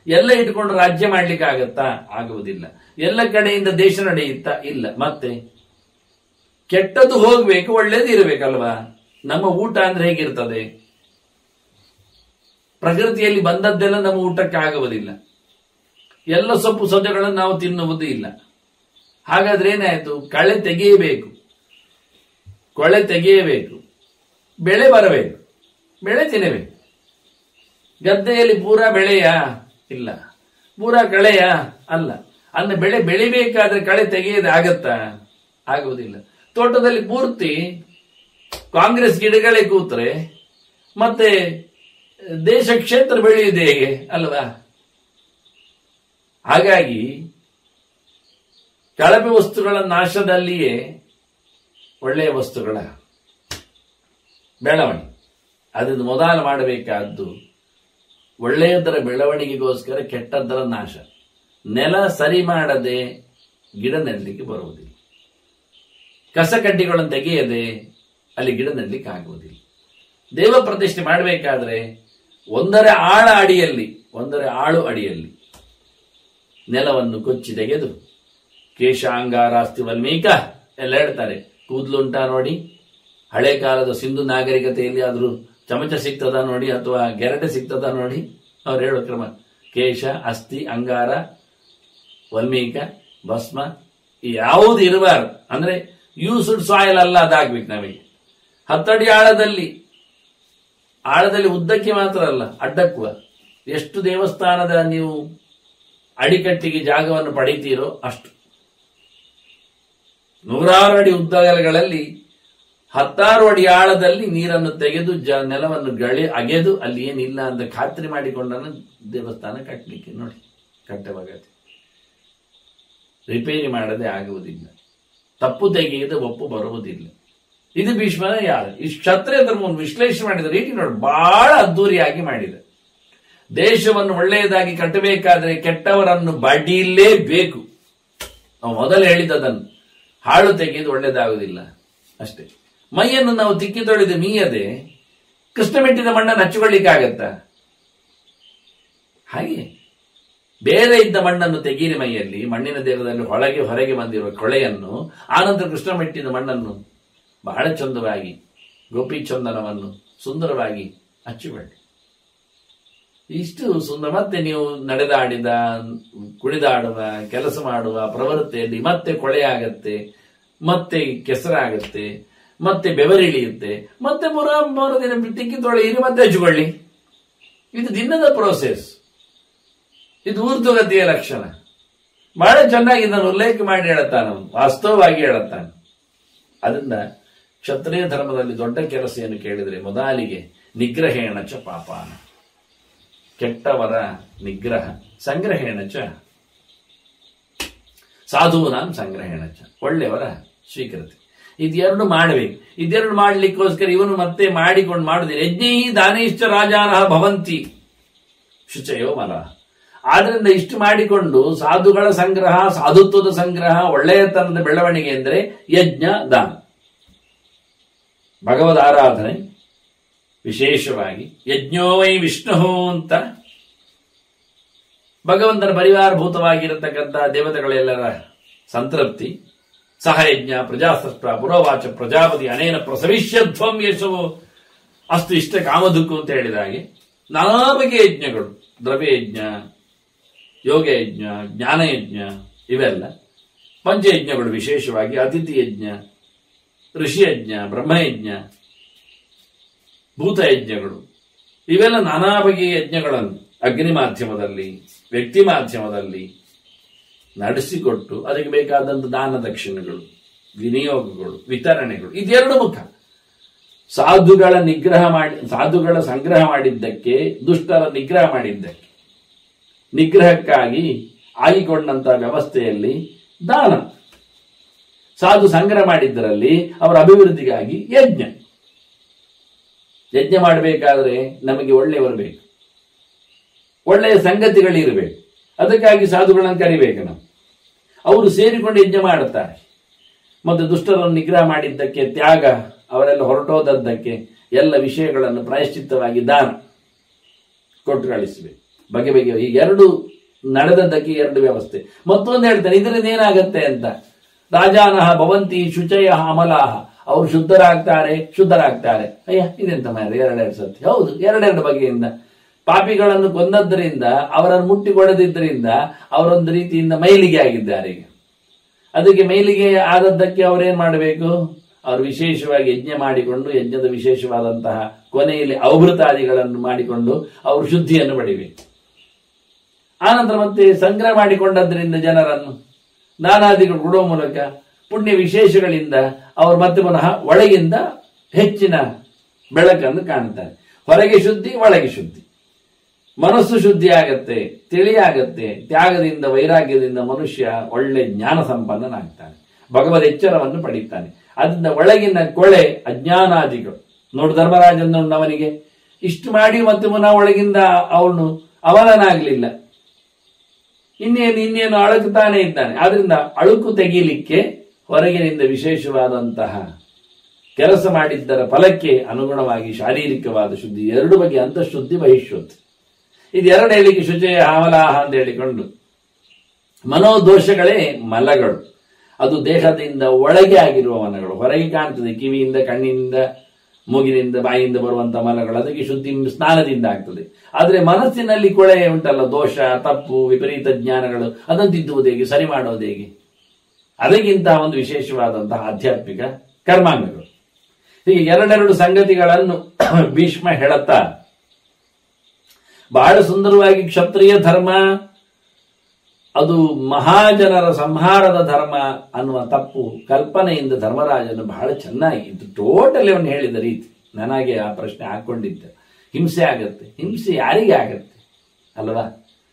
ಎಲ್ಲ ಇಟ್ಕೊಂಡು ರಾಜ್ಯ ಮಾಡ್ಲಿಕ್ಕೆ ಆಗತ್ತಾ? ಆಗುವುದಿಲ್ಲ. ಎಲ್ಲ ಕಡೆಯಿಂದ ದೇಶ ನಡೆಯುತ್ತಾ? ಇಲ್ಲ. ಮತ್ತೆ ಕೆಟ್ಟದ್ದು ಹೋಗ್ಬೇಕು, ಒಳ್ಳೇದು ಇರಬೇಕಲ್ವಾ. ನಮ್ಮ ಊಟ ಅಂದ್ರೆ ಹೇಗಿರ್ತದೆ? ಪ್ರಕೃತಿಯಲ್ಲಿ ಬಂದದ್ದೆಲ್ಲ ನಮ್ಮ ಊಟಕ್ಕೆ ಆಗುವುದಿಲ್ಲ. ಎಲ್ಲ ಸೊಪ್ಪು ಸೊದೆಗಳನ್ನು ನಾವು ತಿನ್ನುವುದು ಇಲ್ಲ. ಹಾಗಾದ್ರೆ ಏನಾಯ್ತು? ಕಳೆ ತೆಗೆಯಬೇಕು, ಕೊಳೆ ತೆಗೆಯಬೇಕು, ಬೆಳೆ ಬರಬೇಕು, ಬೆಳೆ ತಿನ್ನಬೇಕು. ಗದ್ದೆಯಲ್ಲಿ ಪೂರಾ ಬೆಳೆಯಾ? ಇಲ್ಲ. ಪೂರಾ ಕಳೆಯಾ? ಅಲ್ಲ. ಅನ್ನ ಬೆಳೆ ಬೆಳಿಬೇಕಾದ್ರೆ ಕಳೆ ತೆಗೆಯದೆ ಆಗತ್ತಾ? ಆಗುವುದಿಲ್ಲ. ತೋಟದಲ್ಲಿ ಪೂರ್ತಿ ಕಾಂಗ್ರೆಸ್ ಗಿಡಗಳೇ ಕೂತ್ರೆ ಮತ್ತೆ ದೇಶ ಕ್ಷೇತ್ರ ಬೆಳೆಯುವುದು ಹೇಗೆ ಅಲ್ವಾ? ಹಾಗಾಗಿ ಕಳಪೆ ವಸ್ತುಗಳ ನಾಶದಲ್ಲಿಯೇ ಒಳ್ಳೆಯ ವಸ್ತುಗಳ ಬೆಳವಣಿಗೆ. ಅದನ್ನು ಮೊದಲು ಮಾಡಬೇಕಾದ್ದು ಒಳ್ಳೆಯದರ ಬೆಳವಣಿಗೆಗೋಸ್ಕರ ಕೆಟ್ಟದ್ದರ ನಾಶ. ನೆಲ ಸರಿ ಮಾಡದೆ ಗಿಡ ನೆಡಲಿಕ್ಕೆ ಬರುವುದಿಲ್ಲ. ಕಸ ಕಡ್ಡಿಗಳನ್ನು ತೆಗೆಯದೆ ಅಲ್ಲಿ ಗಿಡ ನೆಡಲಿಕ್ಕೆ ಆಗುವುದಿಲ್ಲ. ದೇವ ಪ್ರತಿಷ್ಠೆ ಮಾಡಬೇಕಾದ್ರೆ ಒಂದರ ಆಳು ಅಡಿಯಲ್ಲಿ ನೆಲವನ್ನು ಕೊಚ್ಚಿ ತೆಗೆದು ಕೇಶಾಂಗಾರಾಸ್ತಿ ವಲ್ಮೀಕ ಎಲ್ಲ ಹೇಳ್ತಾರೆ. ಕೂದಲುಂಟ ನೋಡಿ, ಹಳೆ ಕಾಲದ ಸಿಂಧು ನಾಗರಿಕತೆಯಲ್ಲಿ ಆದ್ರೂ ಚಮಚ ಸಿಗ್ತದ ನೋಡಿ, ಅಥವಾ ಗೆರಟೆ ಸಿಗ್ತದ ನೋಡಿ. ಅವ್ರು ಹೇಳೋ ಕ್ರಮ ಕೇಶ, ಅಸ್ಥಿ, ಅಂಗಾರ, ವಲ್ಮೀಕ, ಭಸ್ಮ ಯಾವುದು ಇರಬಾರ್ದು. ಅಂದ್ರೆ ಯೂಸ್ಡ್ ಸಾಯಿಲ್ ಅಲ್ಲ, ಅದಾಗ್ಬೇಕು ನಮಗೆ. 10 ಅಡಿ ಆಳದಲ್ಲಿ ಉದ್ದಕ್ಕೆ ಮಾತ್ರ ಅಲ್ಲ, ಅಡ್ಡಕ್ಕೂ. ಎಷ್ಟು ದೇವಸ್ಥಾನದ ನೀವು ಅಡಿಕಟ್ಟಿಗೆ ಜಾಗವನ್ನು ಪಡೀತೀರೋ ಅಷ್ಟು. 100 ಅಡಿ ಉದ್ದಗಳಲ್ಲಿ 10 ಅಡಿ ಆಳದಲ್ಲಿ ನೀರನ್ನು ತೆಗೆದು ನೆಲವನ್ನು ಅಗೆದು ಅಲ್ಲಿ ಏನಿಲ್ಲ ಅಂತ ಖಾತ್ರಿ ಮಾಡಿಕೊಂಡನ್ನು ದೇವಸ್ಥಾನ ಕಟ್ಟಲಿಕ್ಕೆ ನೋಡಿ ಕಟ್ಟವಾಗತ್ತೆ. ರಿಪೇರಿ ಮಾಡದೆ ಆಗುವುದಿಲ್ಲ. ತಪ್ಪು ತೆಗೆಯದೆ ಒಪ್ಪು ಬರುವುದಿಲ್ಲ. ಇದು ಭೀಷ್ಮನ ಯಾರು ಈ ಕ್ಷತ್ರಿಯ ಧರ್ಮವನ್ನು ವಿಶ್ಲೇಷಣೆ ಮಾಡಿದ ರೀತಿ ನೋಡಿ ಬಹಳ ಅದ್ದೂರಿಯಾಗಿ ಮಾಡಿದೆ. ದೇಶವನ್ನು ಒಳ್ಳೆಯದಾಗಿ ಕಟ್ಟಬೇಕಾದ್ರೆ ಕೆಟ್ಟವರನ್ನು ಬಡಿಲೇಬೇಕು. ನಾವು ಮೊದಲು ಹೇಳಿದದನ್ನು ಹಾಳು ತೆಗೆದು ಒಳ್ಳೆಯದಾಗುವುದಿಲ್ಲ ಅಷ್ಟೇ. ಮೈಯನ್ನು ನಾವು ತಿಕ್ಕಿ ತೊಳೆದು ಮೀಯದೆ ಕೃಷ್ಣ ಮೆಟ್ಟಿದ ಮಣ್ಣನ್ನು ಹಚ್ಚಿಕೊಳ್ಳಿಕ್ಕಾಗತ್ತ? ಹಾಗೆ ಬೇರೆ ಇದ್ದ ಮಣ್ಣನ್ನು ತೆಗೀರಿ ಮೈಯಲ್ಲಿ, ಮಣ್ಣಿನ ದೇಹದಲ್ಲಿ ಹೊರಗೆ ಬಂದಿರುವ ಕೊಳೆಯನ್ನು, ಆನಂತರ ಕೃಷ್ಣ ಮೆಟ್ಟಿದ ಮಣ್ಣನ್ನು ಬಹಳ ಚಂದವಾಗಿ ಗೋಪಿ ಚಂದನವನ್ನು ಸುಂದರವಾಗಿ ಹಚ್ಚಿಕೊಳ್ಳಿ. ಇಷ್ಟು ಸುಂದರ. ಮತ್ತೆ ನೀವು ನಡೆದಾಡಿದ, ಕುಣಿದಾಡುವ, ಕೆಲಸ ಮಾಡುವ ಪ್ರವೃತ್ತಿಯಲ್ಲಿ ಮತ್ತೆ ಕೊಳೆ ಆಗತ್ತೆ, ಮತ್ತೆ ಕೆಸರಾಗತ್ತೆ, ಮತ್ತೆ ಬೆವರಿಳಿಯುತ್ತೆ, ಮತ್ತೆ ಮೂರು ದಿನ ತಿಕ್ಕಿ ತೊಳೆಯಿರಿ, ಮತ್ತೆ ಹಚ್ಚಿಕೊಳ್ಳಿ. ಇದು ದಿನದ ಪ್ರೋಸೆಸ್. ಇದು ಊರ್ಧ್ವಗತಿಯ ಲಕ್ಷಣ. ಬಹಳ ಚೆನ್ನಾಗಿ ಇದನ್ನು ಉಲ್ಲೇಖ ಮಾಡಿ ಹೇಳುತ್ತಾನೆ, ವಾಸ್ತವವಾಗಿ ಹೇಳುತ್ತಾನೆ. ಅದರಿಂದ ಕ್ಷತ್ರಿಯ ಧರ್ಮದಲ್ಲಿ ದೊಡ್ಡ ಕೆಲಸ ಏನು ಕೇಳಿದರೆ ಮೊದಲಿಗೆ ನಿಗ್ರಹೇಣ ಚ ಪಾಪಾನ, ಕೆಟ್ಟವರ ನಿಗ್ರಹ, ಸಂಗ್ರಹೇಣ ಚ ಸಾಧೂನಾಂ ಸಂಗ್ರಹೇಣ ಚ, ಒಳ್ಳೆಯವರ ಸ್ವೀಕೃತಿ. ಇದೆರಡು ಮಾಡಬೇಕು. ಇದೆರಡು ಮಾಡ್ಲಿಕ್ಕೋಸ್ಕರ ಇವನು ಮತ್ತೆ ಮಾಡಿಕೊಂಡು ಮಾಡುದಿಲ್ಲ. ಯಜ್ಞೈ ದಾನೈಶ್ಚ ರಾಜಾನಃ ಭವಂತಿ ಶುಚಯೋ ಮಲ. ಆದ್ರಿಂದ ಇಷ್ಟು ಮಾಡಿಕೊಂಡು ಸಾಧುಗಳ ಸಂಗ್ರಹ, ಸಾಧುತ್ವದ ಸಂಗ್ರಹ, ಒಳ್ಳೆಯತನದ ಬೆಳವಣಿಗೆ ಎಂದರೆ ಯಜ್ಞ, ದಾನ, ಭಗವದ್ ಆರಾಧನೆ. ವಿಶೇಷವಾಗಿ ಯಜ್ಞೋ ವೈ ವಿಷ್ಣು ಅಂತ ಭಗವಂತನ ಪರಿವಾರಭೂತವಾಗಿರತಕ್ಕಂಥ ದೇವತೆಗಳೆಲ್ಲರ ಸಂತೃಪ್ತಿ. ಸಹ ಯಜ್ಞ ಪ್ರಜಾಸೃಷ್ಟ ಪುರೋವಾಚ ಪ್ರಜಾಪತಿ ಅನೇನ ಪ್ರಸವಿಷ್ಯಧ್ವಂ ಯಶವು ಅಸ್ತು ಇಷ್ಟ ಕಾಮದುಕ್ಕು ಅಂತ ಹೇಳಿದ ಹಾಗೆ ನಾನಾ ಬಗೆಯ ಯಜ್ಞಗಳು, ದ್ರವ್ಯಯಜ್ಞ, ಯೋಗಯಜ್ಞ, ಜ್ಞಾನಯಜ್ಞ, ಇವೆಲ್ಲ ಪಂಚಯಜ್ಞಗಳು. ವಿಶೇಷವಾಗಿ ಅತಿಥಿ ಯಜ್ಞ, ಋಷಿಯಜ್ಞ, ಬ್ರಹ್ಮಯಜ್ಞ, ಭೂತಯಜ್ಞಗಳು, ಇವೆಲ್ಲ ನಾನಾ ಬಗೆಯ ಯಜ್ಞಗಳನ್ನು ಅಗ್ನಿ ಮಾಧ್ಯಮದಲ್ಲಿ, ವ್ಯಕ್ತಿ ಮಾಧ್ಯಮದಲ್ಲಿ ನಡೆಸಿಕೊಟ್ಟು ಅದಕ್ಕೆ ಬೇಕಾದಂಥ ದಾನ ದಕ್ಷಿಣೆಗಳು, ವಿನಿಯೋಗಗಳು, ವಿತರಣೆಗಳು, ಇದೆರಡು ಮುಖ. ಸಾಧುಗಳ ಸಂಗ್ರಹ ಮಾಡಿದ್ದಕ್ಕೆ, ದುಷ್ಟರ ನಿಗ್ರಹ ಮಾಡಿದ್ದಕ್ಕೆ, ನಿಗ್ರಹಕ್ಕಾಗಿ ಆಗಿಕೊಂಡಂತಹ ವ್ಯವಸ್ಥೆಯಲ್ಲಿ ದಾನ, ಸಾಧು ಸಂಗ್ರಹ ಮಾಡಿದ್ದರಲ್ಲಿ ಅವರ ಅಭಿವೃದ್ಧಿಗಾಗಿ ಯಜ್ಞ. ಯಜ್ಞ ಮಾಡಬೇಕಾದ್ರೆ ನಮಗೆ ಒಳ್ಳೆಯವರು ಬೇಕು, ಒಳ್ಳೆಯ ಸಂಗತಿಗಳಿರಬೇಕು. ಅದಕ್ಕಾಗಿ ಸಾಧುಗಳನ್ನು ಕರಿಬೇಕು ನಾವು. ಅವರು ಸೇರಿಕೊಂಡು ಯಜ್ಞ ಮಾಡುತ್ತಾರೆ. ಮತ್ತು ದುಷ್ಟರನ್ನು ನಿಗ್ರಹ ಮಾಡಿದ್ದಕ್ಕೆ, ತ್ಯಾಗ, ಅವರೆಲ್ಲ ಹೊರಟೋದದ್ದಕ್ಕೆ ಎಲ್ಲ ವಿಷಯಗಳನ್ನು ಪ್ರಾಯಶ್ಚಿತ್ತವಾಗಿ ದಾನ ಕೊಟ್ಟು ಕಳಿಸಬೇಕು. ಬಗೆ ಬಗೆಯ ಈ ಎರಡು ನಡೆದದ್ದಕ್ಕೆ ಎರಡು ವ್ಯವಸ್ಥೆ. ಮತ್ತೊಂದು ಹೇಳ್ತಾರೆ, ಇದರಿಂದ ಏನಾಗತ್ತೆ ಅಂತ. ರಾಜಾನಃ ಭವಂತಿ ಶುಚಯ ಅಮಲಾಹ, ಅವರು ಶುದ್ಧರಾಗ್ತಾರೆ. ಅಯ್ಯ ಇದೆಂತ ಮಾರ, ಎರಡೆರಡು ಸತಿ. ಹೌದು, ಎರಡೆರಡು ಬಗೆಯಿಂದ. ಪಾಪಿಗಳನ್ನು ಕೊಂದದ್ದರಿಂದ, ಅವರನ್ನು ಮುಟ್ಟಿಕೊಡದಿದ್ದರಿಂದ ಅವರೊಂದು ರೀತಿಯಿಂದ ಮೈಲಿಗೆ ಆಗಿದ್ದಾರೆ. ಈಗ ಅದಕ್ಕೆ ಮೈಲಿಗೆ ಆದದ್ದಕ್ಕೆ ಅವರೇನ್ ಮಾಡಬೇಕು? ಅವರು ವಿಶೇಷವಾಗಿ ಯಜ್ಞ ಮಾಡಿಕೊಂಡು, ಯಜ್ಞದ ವಿಶೇಷವಾದಂತಹ ಕೊನೆಯಲ್ಲಿ ಅವಭೃತಾದಿಗಳನ್ನು ಮಾಡಿಕೊಂಡು ಅವರು ಶುದ್ಧಿಯನ್ನು ಪಡಿಬೇಕು. ಆನಂತರ ಮತ್ತೆ ಸಂಗ್ರಹ ಮಾಡಿಕೊಂಡದ್ರಿಂದ ಜನರನ್ನು ನಾನಾದಿಗಳು ಕೊಡುವ ಮೂಲಕ ಪುಣ್ಯ ವಿಶೇಷಗಳಿಂದ ಅವರು ಮತ್ತೆ ಪುನಃ ಒಳಗಿಂದ ಹೆಚ್ಚಿನ ಬೆಳಕನ್ನು ಕಾಣುತ್ತಾರೆ. ಹೊರಗೆ ಶುದ್ಧಿ, ಒಳಗೆ ಶುದ್ಧಿ. ಮನಸ್ಸು ಶುದ್ಧಿ ಆಗತ್ತೆ, ತಿಳಿಯಾಗತ್ತೆ. ತ್ಯಾಗದಿಂದ, ವೈರಾಗ್ಯದಿಂದ ಮನುಷ್ಯ ಒಳ್ಳೆ ಜ್ಞಾನ ಸಂಪನ್ನನಾಗ್ತಾನೆ, ಭಗವದ್ ಎಚ್ಚರವನ್ನು ಪಡೀತಾನೆ. ಅದರಿಂದ ಒಳಗಿನ ಕೊಳೆ ಅಜ್ಞಾನಾದಿಗಳು. ನೋಡು, ಧರ್ಮರಾಜನವನಿಗೆ ಇಷ್ಟು ಮಾಡಿ ಮತ್ತೆ ಪುನಃ ಒಳಗಿಂದ ಅವನು ಅವನನಾಗ್ಲಿಲ್ಲ, ಇನ್ನೇನು ಅಳುಕುತ್ತಾನೆ ಇದ್ದಾನೆ. ಆದ್ರಿಂದ ಅಳುಕು ತೆಗೀಲಿಕ್ಕೆ ಹೊರಗಿನಿಂದ ವಿಶೇಷವಾದಂತಹ ಕೆಲಸ ಮಾಡಿದ್ದರ ಫಲಕ್ಕೆ ಅನುಗುಣವಾಗಿ ಶಾರೀರಿಕವಾದ ಶುದ್ಧಿ, ಎರಡು ಬಗೆಯ ಅಂತಃಶುದ್ಧಿ, ಬಹಿಶುದ್ಧಿ. ಇದೆರಡು ಹೇಳಿಕೆ ಶುಚಯ ಹಾಮಲಾಹ ಅಂತ ಹೇಳಿಕೊಂಡು, ಮನೋದೋಷಗಳೇ ಮಲಗಳು. ಅದು ದೇಹದಿಂದ ಒಳಗೆ ಆಗಿರುವ ಮಲಗಳು. ಹೊರಗೆ ಕಾಣ್ತದೆ, ಕಿವಿಯಿಂದ, ಕಣ್ಣಿನಿಂದ, ಮೂಗಿನಿಂದ, ಬಾಯಿಯಿಂದ ಬರುವಂತಹ ಮಲಗಳು. ಅದಕ್ಕೆ ಶುದ್ಧಿ ಸ್ನಾನದಿಂದ ಆಗ್ತದೆ. ಆದ್ರೆ ಮನಸ್ಸಿನಲ್ಲಿ ಕೊಳೆ ಉಂಟಲ್ಲ, ದೋಷ, ತಪ್ಪು, ವಿಪರೀತ ಜ್ಞಾನಗಳು, ಅದನ್ನು ತಿದ್ದುವುದು ಹೇಗೆ, ಸರಿ ಮಾಡೋದು ಹೇಗೆ? ಅದಕ್ಕಿಂತ ಒಂದು ವಿಶೇಷವಾದಂತಹ ಆಧ್ಯಾತ್ಮಿಕ ಕರ್ಮಾಂಗಗಳು. ಹೀಗೆ ಎರಡೆರಡು ಸಂಗತಿಗಳನ್ನು ಭೀಷ್ಮ ಹೇಳುತ್ತಾ ಬಹಳ ಸುಂದರವಾಗಿ ಕ್ಷತ್ರಿಯ ಧರ್ಮ ಅದು ಮಹಾಜನರ ಸಂಹಾರದ ಧರ್ಮ ಅನ್ನುವ ತಪ್ಪು ಕಲ್ಪನೆಯಿಂದ ಧರ್ಮರಾಜನು ಬಹಳ ಚೆನ್ನಾಗಿ ಇದು ಟೋಟಲಿ ಅವನು ಹೇಳಿದ ರೀತಿ. ನನಗೆ ಆ ಪ್ರಶ್ನೆ ಹಾಕೊಂಡಿದ್ದೆ. ಹಿಂಸೆ ಆಗತ್ತೆ. ಹಿಂಸೆ ಯಾರಿಗೆ ಆಗತ್ತೆ ಅಲ್ವಾ?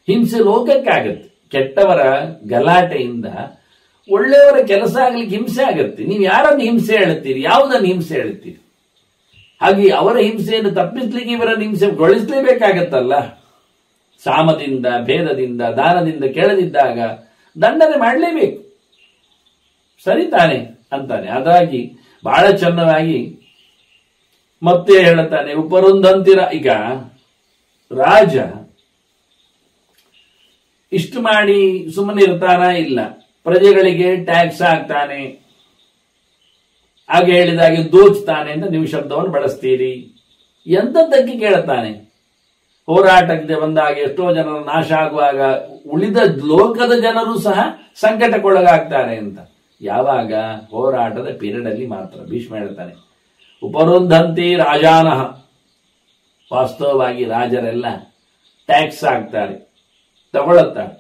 ಹಿಂಸೆ ಲೋಕಕ್ಕಾಗತ್ತೆ. ಕೆಟ್ಟವರ ಗಲಾಟೆಯಿಂದ ಒಳ್ಳೆಯವರ ಕೆಲಸ ಆಗ್ಲಿಕ್ಕೆ ಹಿಂಸೆ ಆಗತ್ತೆ. ನೀವು ಯಾರನ್ನು ಹಿಂಸೆ ಹೇಳುತ್ತೀರಿ? ಯಾವುದನ್ನು ಹಿಂಸೆ ಹೇಳುತ್ತೀರಿ? ಹಾಗೆ ಅವರ ಹಿಂಸೆಯನ್ನು ತಪ್ಪಿಸ್ಲಿಕ್ಕೆ ಇವರನ್ನು ಹಿಂಸೆಗೊಳಿಸಲೇಬೇಕಾಗತ್ತಲ್ಲ. ಸಾಮದಿಂದ, ಭೇದದಿಂದ, ದಾನದಿಂದ ಕೇಳದಿದ್ದಾಗ ದಂಡನೆ ಮಾಡಲೇಬೇಕು. ಸರಿ ತಾನೆ ಅಂತಾನೆ. ಅದಾಗಿ ಬಹಳ ಚೆನ್ನಾಗಿ ಮತ್ತೆ ಹೇಳುತ್ತಾನೆ, ಉಪರುಂದಂತಿರ. ಈಗ ರಾಜ ಇಷ್ಟು ಮಾಡಿ ಸುಮ್ಮನೆ ಇರ್ತಾನ? ಇಲ್ಲ. ಪ್ರಜೆಗಳಿಗೆ ಟ್ಯಾಕ್ಸ್ ಹಾಕ್ತಾನೆ, ಹಾಗೆ ಹೇಳಿದಾಗೆ ದೋಚ್ತಾನೆ ಅಂತ ನೀವು ಶಬ್ದವನ್ನು ಬಳಸ್ತೀರಿ. ಎಂತದ್ದಕ್ಕೆ ಕೇಳುತ್ತಾನೆ? ಹೋರಾಟಕ್ಕೆ ಬಂದಾಗ ಎಷ್ಟೋ ಜನರ ನಾಶ ಆಗುವಾಗ ಉಳಿದ ಲೋಕದ ಜನರು ಸಹ ಸಂಕಟಕ್ಕೊಳಗಾಗ್ತಾರೆ ಅಂತ. ಯಾವಾಗ? ಹೋರಾಟದ ಪೀರಿಯಡ್ ಅಲ್ಲಿ ಮಾತ್ರ. ಭೀಷ್ಮ ಹೇಳ್ತಾನೆ, ಉಪರುಂಧಂತಿ ರಾಜಾನಃ. ವಾಸ್ತವವಾಗಿ ರಾಜರೆಲ್ಲ ಟ್ಯಾಕ್ಸ್ ಹಾಕ್ತಾರೆ, ತಗೊಳ್ಳುತ್ತಾರೆ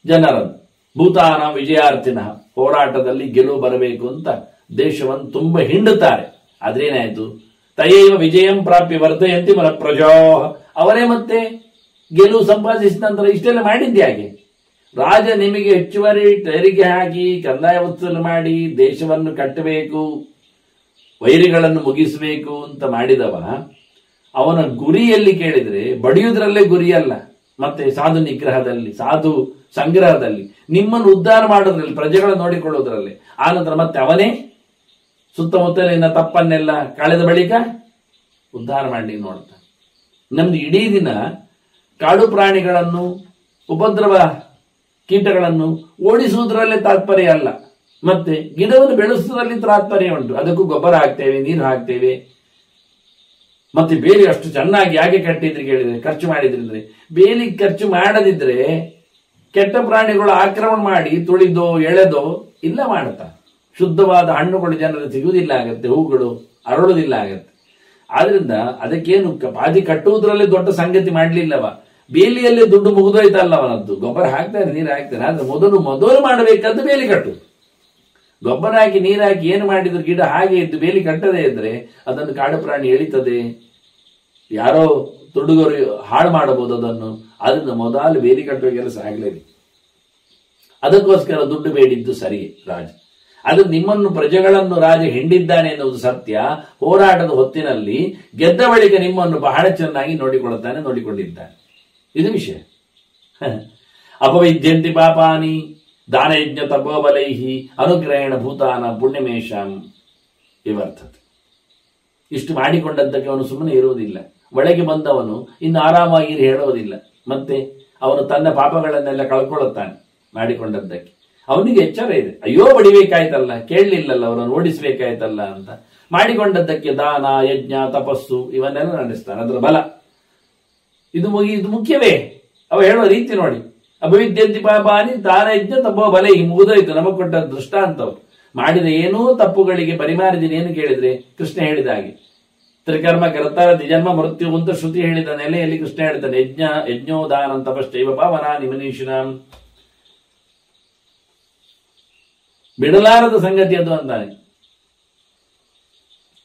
ಜನರನ್ನು. ಭೂತಾನ ವಿಜಯಾರ್ಥಿನ, ಹೋರಾಟದಲ್ಲಿ ಗೆಲುವು ಬರಬೇಕು ಅಂತ ದೇಶವನ್ನು ತುಂಬಾ ಹಿಂಡುತ್ತಾರೆ. ಆದ್ರೇನಾಯ್ತು? ತಯೈವ ವಿಜಯಂ ಪ್ರಾಪ್ಯ ವರ್ಧಯಂತಿ ಮನ ಪ್ರಜಾ. ಅವರೇ ಮತ್ತೆ ಗೆಲುವು ಸಂಪಾದಿಸಿದ ನಂತರ ಇಷ್ಟೆಲ್ಲ ಮಾಡಿದ್ದೆ ಹಾಗೆ. ರಾಜ ನಿಮಗೆ ಹೆಚ್ಚುವರಿ ತೆರಿಗೆ ಹಾಕಿ ಕಂದಾಯ ವಸೂಲು ಮಾಡಿ ದೇಶವನ್ನು ಕಟ್ಟಬೇಕು, ವೈರಿಗಳನ್ನು ಮುಗಿಸಬೇಕು ಅಂತ ಮಾಡಿದವ, ಅವನ ಗುರಿಯಲ್ಲಿ ಕೇಳಿದ್ರೆ ಬಡಿಯುವುದರಲ್ಲೇ ಗುರಿಯಲ್ಲ, ಮತ್ತೆ ಸಾಧು ನಿಗ್ರಹದಲ್ಲಿ, ಸಾಧು ಸಂಗ್ರಹದಲ್ಲಿ, ನಿಮ್ಮನ್ನು ಉದ್ಧಾರ ಮಾಡೋದ್ರಲ್ಲಿ, ಪ್ರಜೆಗಳನ್ನು ನೋಡಿಕೊಳ್ಳುವುದರಲ್ಲಿ. ಆನಂತರ ಮತ್ತೆ ಅವನೇ ಸುತ್ತಮುತ್ತಲಿನ ತಪ್ಪನ್ನೆಲ್ಲ ಕಳೆದ ಬಳಿಕ ಉದ್ಧಾರ ಮಾಡಿ ನೋಡ್ತಾನೆ. ನಮ್ದು ಇಡೀ ದಿನ ಕಾಡು ಪ್ರಾಣಿಗಳನ್ನು, ಉಪದ್ರವ ಕೀಟಗಳನ್ನು ಓಡಿಸುವುದರಲ್ಲೇ ತಾತ್ಪರ್ಯ ಅಲ್ಲ, ಮತ್ತೆ ಗಿಡವನ್ನು ಬೆಳೆಸುವುದರಲ್ಲಿ ತಾತ್ಪರ್ಯ ಉಂಟು. ಅದಕ್ಕೂ ಗೊಬ್ಬರ ಹಾಕ್ತೇವೆ, ನೀರು ಹಾಕ್ತೇವೆ. ಮತ್ತೆ ಬೇಲಿ ಅಷ್ಟು ಚೆನ್ನಾಗಿ ಯಾಕೆ ಕಟ್ಟಿದ್ರೆ ಕೇಳಿದ್ರೆ, ಖರ್ಚು ಮಾಡಿದ್ರೆ, ಬೇಲಿ ಖರ್ಚು ಮಾಡದಿದ್ರೆ ಕೆಟ್ಟ ಪ್ರಾಣಿಗಳು ಆಕ್ರಮಣ ಮಾಡಿ ತುಳಿದೋ ಎಳೆದೋ ಇಲ್ಲ ಮಾಡುತ್ತಾ. ಶುದ್ಧವಾದ ಹಣ್ಣುಗಳು ಜನರಿಗೆ ಸಿಗುವುದಿಲ್ಲ ಆಗತ್ತೆ, ಹೂಗಳು ಅರಳುವುದಿಲ್ಲ ಆಗತ್ತೆ. ಆದ್ರಿಂದ ಅದಕ್ಕೇನು ಪಾದಿ ಕಟ್ಟುವುದರಲ್ಲೇ ದೊಡ್ಡ ಸಂಗತಿ ಮಾಡಲಿಲ್ಲವ, ಬೇಲಿಯಲ್ಲೇ ದುಡ್ಡು ಮುಗಿದೋಯ್ತಲ್ಲ ಅವನದ್ದು. ಗೊಬ್ಬರ ಹಾಕ್ತಾರೆ, ನೀರು ಹಾಕ್ತಾರೆ. ಆದ್ರೆ ಮೊದಲು ಮಾಡಬೇಕಾದ್ದು ಬೇಲಿ ಕಟ್ಟು. ಗೊಬ್ಬರ ಹಾಕಿ ನೀರು ಹಾಕಿ ಏನು ಮಾಡಿದ್ರು ಗಿಡ ಹಾಗೆ ಇದ್ದು ಬೇಲಿ ಕಟ್ಟದೇ ಇದ್ರೆ ಅದನ್ನು ಕಾಡು ಪ್ರಾಣಿ ಎಳಿತದೆ, ಯಾರೋ ತುಡುಗರು ಹಾಳು ಮಾಡಬಹುದು ಅದನ್ನು. ಆದ್ರಿಂದ ಮೊದಲು ಬೇಲಿ ಕಟ್ಟುವ ಕೆಲಸ ಆಗಲೇಬೇಕು. ಅದಕ್ಕೋಸ್ಕರ ದುಡ್ಡು ಬೇಡಿದ್ದು ಸರಿ ರಾಜ. ಅದು ನಿಮ್ಮನ್ನು ಪ್ರಜೆಗಳನ್ನು ರಾಜ ಹಿಂಡಿದ್ದಾನೆ ಎನ್ನುವುದು ಸತ್ಯ. ಹೋರಾಟದ ಹೊತ್ತಿನಲ್ಲಿ ಗೆದ್ದ ಬಳಿಕ ನಿಮ್ಮನ್ನು ಬಹಳ ಚೆನ್ನಾಗಿ ನೋಡಿಕೊಂಡಿದ್ದಾನೆ. ಇದು ವಿಷಯ. ಅಪವಿದ್ಯಂತಿ ಪಾಪಾನಿ ದಾನಯಜ್ಞ ತಪೋಬಲೈಹಿ ಅನುಗ್ರಹಣ ಭೂತಾನ ಪುಣ್ಯಮೇಶಾಂ ಇವರ್ತತೆ. ಇಷ್ಟು ಮಾಡಿಕೊಂಡದ್ದಕ್ಕೆ ಅವನು ಸುಮ್ಮನೆ ಇರುವುದಿಲ್ಲ. ಒಳಗೆ ಬಂದವನು ಇನ್ನು ಆರಾಮಾಗಿ ಹೇಳುವುದಿಲ್ಲ. ಮತ್ತೆ ಅವನು ತನ್ನ ಪಾಪಗಳನ್ನೆಲ್ಲ ಕಳ್ಕೊಳ್ಳುತ್ತಾನೆ ಮಾಡಿಕೊಂಡದ್ದಕ್ಕೆ. ಅವನಿಗೆ ಎಚ್ಚರ ಇದೆ, ಅಯ್ಯೋ ಬಡಿಬೇಕಾಯ್ತಲ್ಲ, ಕೇಳಲಿಲ್ಲಲ್ಲ, ಅವರನ್ನು ಓಡಿಸಬೇಕಾಯ್ತಲ್ಲ ಅಂತ. ಮಾಡಿಕೊಂಡದ್ದಕ್ಕೆ ದಾನ ಯಜ್ಞ ತಪಸ್ಸು ಇವನ್ನೆಲ್ಲ ನಡೆಸ್ತಾನೆ. ಅದರ ಬಲ ಇದು ಮುಖ್ಯವೇ. ಅವ ಹೇಳುವ ರೀತಿ ನೋಡಿ, ಅಪವಿದ್ಯಂತಿ ಪಾಪಾನಿ ದಾನ ಯಜ್ಞ ತಪೋ ಬಲ. ಈ ಮುಗಿದೋಯ್ತು ನಮಗೆ ಕೊಟ್ಟ ದೃಷ್ಟಾಂತವು. ಮಾಡಿದ ಏನೂ ತಪ್ಪುಗಳಿಗೆ ಪರಿಮಾರಿದ್ದೀನಿ ಏನು ಕೇಳಿದ್ರೆ ಕೃಷ್ಣ ಹೇಳಿದ ಹಾಗೆ ತ್ರಿಕರ್ಮ ಕರ್ತಾರತಿ ಜನ್ಮ ಮೃತ್ಯು ಅಂತ ಶ್ರುತಿ ಹೇಳಿದ ನೆಲೆಯಲ್ಲಿ ಕೃಷ್ಣ ಹೇಳ್ತಾನೆ, ಯಜ್ಞೋದಾನ ತಪಶ್ಚೈವ ಪಾವನಾನಿ ಮನೀಷಿನಾಂ. ಬಿಡಲಾರದ ಸಂಗತಿ ಅದು ಅಂತಾನೆ.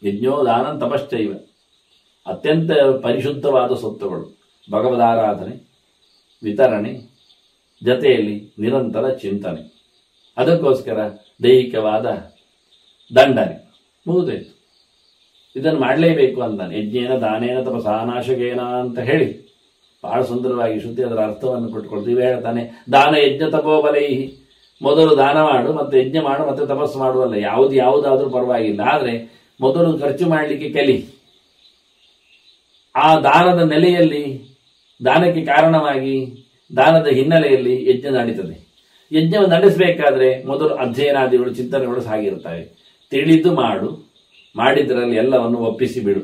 ಯಜ್ಞೋದಾನ ತಪಶ್ಚೈವ, ಅತ್ಯಂತ ಪರಿಶುದ್ಧವಾದ ಸ್ವತ್ತುಗಳು, ಭಗವದಾರಾಧನೆ, ವಿತರಣೆ, ಜತೆಯಲ್ಲಿ ನಿರಂತರ ಚಿಂತನೆ. ಅದಕ್ಕೋಸ್ಕರ ದೈಹಿಕವಾದ ದಂಡನೆ ಮುಗಿದೋಯ್ತು. ಇದನ್ನು ಮಾಡಲೇಬೇಕು ಅಂತಾನೆ. ಯಜ್ಞೇನ ದಾನೇನ ತಪಸಾನಾಶಕೇನ ಅಂತ ಹೇಳಿ ಬಹಳ ಸುಂದರವಾಗಿ ಶ್ರುತಿ ಅದರ ಅರ್ಥವನ್ನು ಕೊಟ್ಟುಕೊಳ್ತೀವಿ. ಹೇಳ್ತಾನೆ, ದಾನ ಯಜ್ಞ ತಪೋಬಲೈಹಿ. ಮೊದಲು ದಾನ ಮಾಡು, ಮತ್ತೆ ಯಜ್ಞ ಮಾಡು, ಮತ್ತೆ ತಪಸ್ಸು ಮಾಡುವಲ್ಲ. ಯಾವುದಾದ್ರೂ ಪರವಾಗಿಲ್ಲ, ಆದ್ರೆ ಮೊದಲು ಖರ್ಚು ಮಾಡಲಿಕ್ಕೆ ಕಲಿ. ಆ ದಾನದ ನೆಲೆಯಲ್ಲಿ, ದಾನಕ್ಕೆ ಕಾರಣವಾಗಿ, ದಾನದ ಹಿನ್ನೆಲೆಯಲ್ಲಿ ಯಜ್ಞ ನಡೀತದೆ. ಯಜ್ಞವನ್ನು ನಡೆಸಬೇಕಾದ್ರೆ ಮೊದಲು ಅಧ್ಯಯನಾದಿಗಳು, ಚಿಂತನೆಗಳು ಸಾಗಿರುತ್ತವೆ. ತಿಳಿದು ಮಾಡು, ಮಾಡಿದ್ರಲ್ಲಿ ಎಲ್ಲವನ್ನು ಒಪ್ಪಿಸಿ ಬಿಡು.